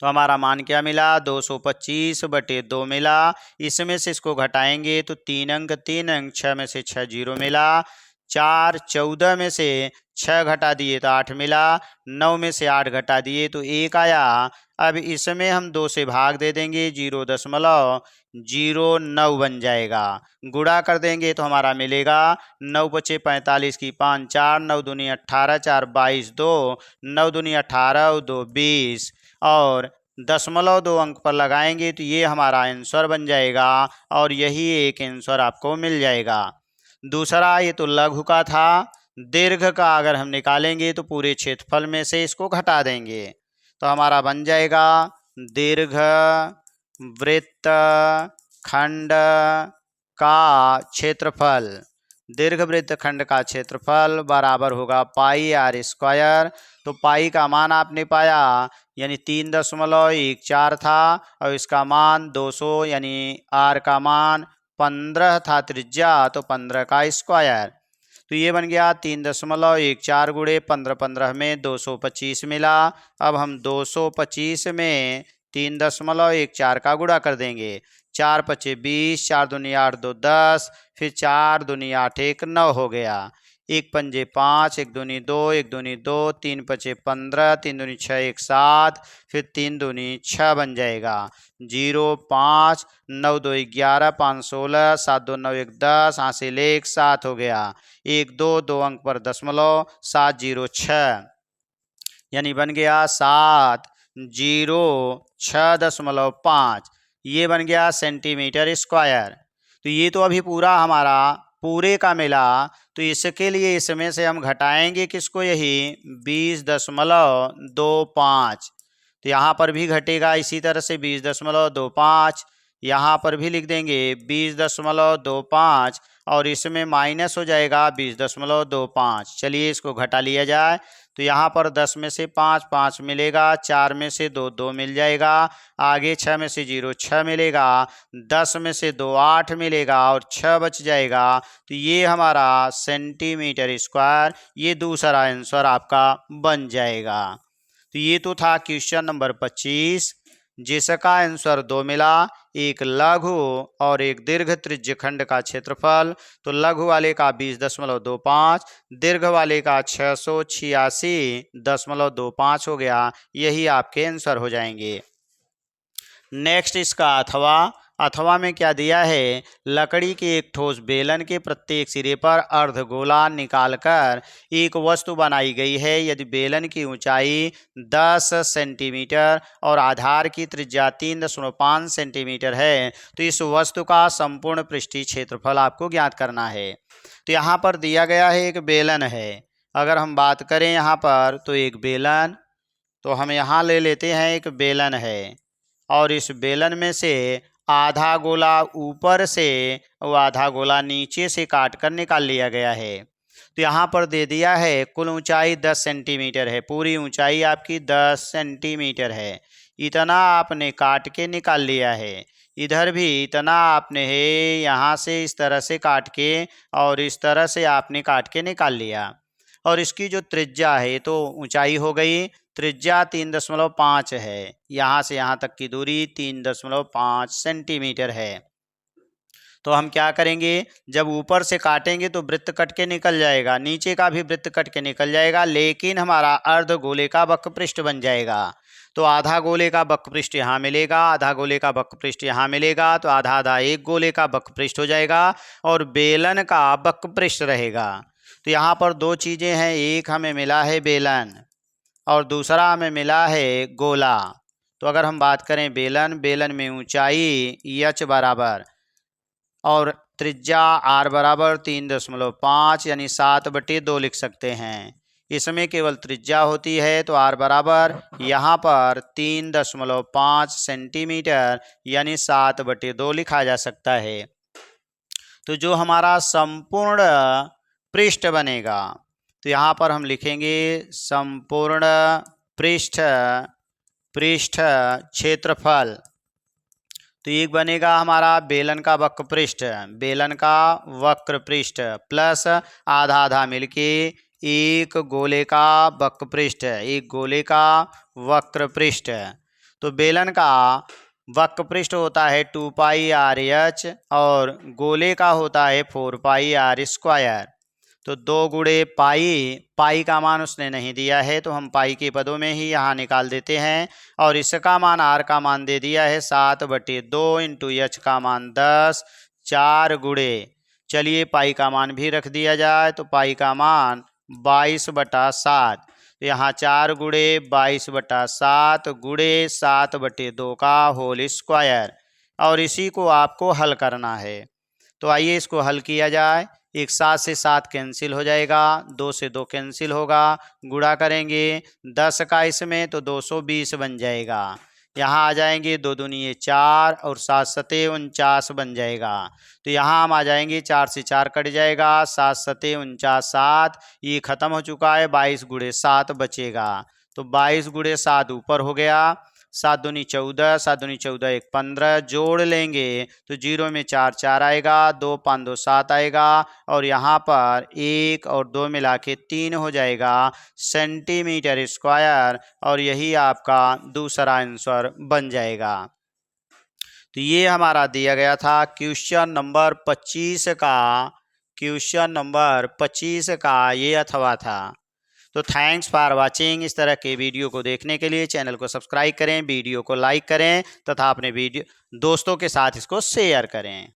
तो हमारा मान क्या मिला, 225 बटे 2 मिला। इसमें से इसको घटाएंगे तो 3 अंक 3 अंक, 6 में से 6 0 मिला। 4 14 में से 6 घटा दिए तो 8 मिला। 9 में से 8 घटा दिए तो 1 आया। अब इसमें हम 2 से भाग दे देंगे, 0.09 बन जाएगा। गुणा कर देंगे तो हमारा मिलेगा 9 बचे 45 की 5 4, 9 दूनी 18, 4 22, 2 9 दूनी 18 और 2 20 और 0.2 अंक पर लगाएंगे तो ये हमारा आंसर बन जाएगा और यही एक आंसर आपको मिल जाएगा। दूसरा ये तो लघु का था। दीर्घ का अगर हम निकालेंगे तो पूरे क्षेत्रफल में से इसको घटा देंगे तो हमारा बन जाएगा दीर्घ वृत्त खंड का क्षेत्रफल। दीर्घ वृत्त खंड का क्षेत्रफल बराबर होगा पाई आर स्क्वायर। तो पाई का मान आपने पाया यानी 3.14 था और इसका मान 200 यानी आर का मान 15 था त्रिज्या, तो 15 का स्क्वायर। तो ये बन गया 3.14 गुणे 15 में 225 मिला। अब हम 225 में 3.14 का गुणा कर देंगे, 4 पचे 20, 4 दूनी 8 2 10, फिर 4 दूनी 8 1 9 हो गया। 1 पंजे 5, 1 दूनी 2, 1 दूनी 2, 3 पचे 15, 3 दूनी 6 1 7, फिर 3 दूनी 6 बन जाएगा। 0 5, 9 2 11, 5 16, 7 2 9 1 10, हासिल 1 7 हो गया। 1 2 2 अंक पर दशमलव, 7 0 6 यानी बन गया 7 0 6.5, ये बन गया सेंटीमीटर स्क्वायर। तो ये तो अभी पूरा हमारा पूरे का मिला, तो इसके लिए इसमें से हम घटाएंगे किसको, यही 20.25। तो यहाँ पर भी घटेगा इसी तरह से 20.25, यहाँ पर भी लिख देंगे 20.25 और इसमें माइनस हो जाएगा 20.25। चलिए इसको घटा लिया जाए, तो यहाँ पर 10 में से 5 5 मिलेगा, 4 में से 2 2 मिल जाएगा, आगे 6 में से 0 6 मिलेगा, 10 में से 2 8 मिलेगा और 6 बच जाएगा। तो ये हमारा सेंटीमीटर स्क्वायर, ये दूसरा आंसर आपका बन जाएगा। तो ये तो था क्वेश्चन नंबर 25, जिसका आंसर 2 मिला, एक लघु और एक दीर्घ त्रिज्यखंड का क्षेत्रफल। तो लघु वाले का 20.25, दीर्घ वाले का 686.25 हो गया। यही आपके आंसर हो जाएंगे। नेक्स्ट इसका अथवा में क्या दिया है, लकड़ी के एक ठोस बेलन के प्रत्येक सिरे पर अर्धगोला निकालकर एक वस्तु बनाई गई है। यदि बेलन की ऊंचाई 10 सेंटीमीटर और आधार की त्रिज्या 3.5 सेंटीमीटर है, तो इस वस्तु का संपूर्ण पृष्ठीय क्षेत्रफल आपको ज्ञात करना है। तो यहाँ पर दिया गया है एक बेलन है। अगर हम बात करें यहाँ पर, तो एक बेलन, तो हम यहाँ ले लेते हैं एक बेलन है और इस बेलन में से आधा गोला ऊपर से और आधा गोला नीचे से काट कर निकाल लिया गया है। तो यहाँ पर दे दिया है कुल ऊंचाई 10 सेंटीमीटर है, पूरी ऊंचाई आपकी 10 सेंटीमीटर है। इतना आपने काट के निकाल लिया है। इधर भी इतना आपने है, यहाँ से इस तरह से काट के और इस तरह से आपने काट के निकाल लिया। और इसकी जो त्रिज्या है, तो ऊंचाई हो गई, त्रिज्या 3.5 है, यहाँ से यहाँ तक की दूरी 3.5 सेंटीमीटर है। तो हम क्या करेंगे, जब ऊपर से काटेंगे तो वृत्त कट के निकल जाएगा, नीचे का भी वृत्त कट के निकल जाएगा, लेकिन हमारा अर्ध गोले का वक्रपृष्ठ बन जाएगा। तो आधा गोले का वक्रपृष्ठ यहाँ मिलेगा, आधा गोले का वक्रपृष्ठ यहाँ मिलेगा, तो आधा आधा एक गोले का वक्रपृष्ठ हो जाएगा और बेलन का वक्रपृष्ठ रहेगा। तो यहाँ पर दो चीज़ें हैं, एक हमें मिला है बेलन और दूसरा हमें मिला है गोला। तो अगर हम बात करें बेलन में ऊंचाई h बराबर और त्रिज्या r बराबर 3.5 यानी 7/2 लिख सकते हैं। इसमें केवल त्रिज्या होती है, तो r बराबर यहाँ पर 3.5 सेंटीमीटर यानी 7/2 लिखा जा सकता है। तो जो हमारा संपूर्ण पृष्ठ बनेगा, तो यहाँ पर हम लिखेंगे संपूर्ण पृष्ठ क्षेत्रफल। तो एक बनेगा हमारा बेलन का वक्र पृष्ठ प्लस आधा आधा मिलके एक गोले का वक्र पृष्ठ। तो बेलन का वक्र पृष्ठ होता है 2πr/h और गोले का होता है 4πr²। तो 2 गुणे पाई का मान उसने नहीं दिया है, तो हम पाई के पदों में ही यहाँ निकाल देते हैं। और इसका मान r का मान दे दिया है 7/2 इंटू h का मान 10, 4 गुणे, चलिए पाई का मान भी रख दिया जाए, तो पाई का मान 22/7। तो यहाँ 4 गुणे 22/7 गुणे 7/2 का होल स्क्वायर, और इसी को आपको हल करना है। तो आइए इसको हल किया जाए। एक 7 से 7 कैंसिल हो जाएगा, 2 से 2 कैंसिल होगा, गुणा करेंगे 10 का इसमें तो 220 बन जाएगा। यहाँ आ जाएंगे 2 दूनी 4 और 7 सते 49 बन जाएगा। तो यहाँ हम आ जाएंगे 4 से 4 कट जाएगा, 7 सते 49 7, ये खत्म हो चुका है, 22 गुणे 7 बचेगा। तो 22 गुणे 7 ऊपर हो गया, 7 दूनी 14, 7 दूनी 14 1 15, जोड़ लेंगे तो 0 में 4 4 आएगा, 2 5 2 7 आएगा और यहाँ पर 1 और 2 मिला के 3 हो जाएगा सेंटीमीटर स्क्वायर, और यही आपका दूसरा आंसर बन जाएगा। तो ये हमारा दिया गया था क्वेश्चन नंबर 25 का ये अथवा था। तो थैंक्स फॉर वाचिंग। इस तरह के वीडियो को देखने के लिए चैनल को सब्सक्राइब करें, वीडियो को लाइक करें तथा अपने दोस्तों के साथ इसको शेयर करें।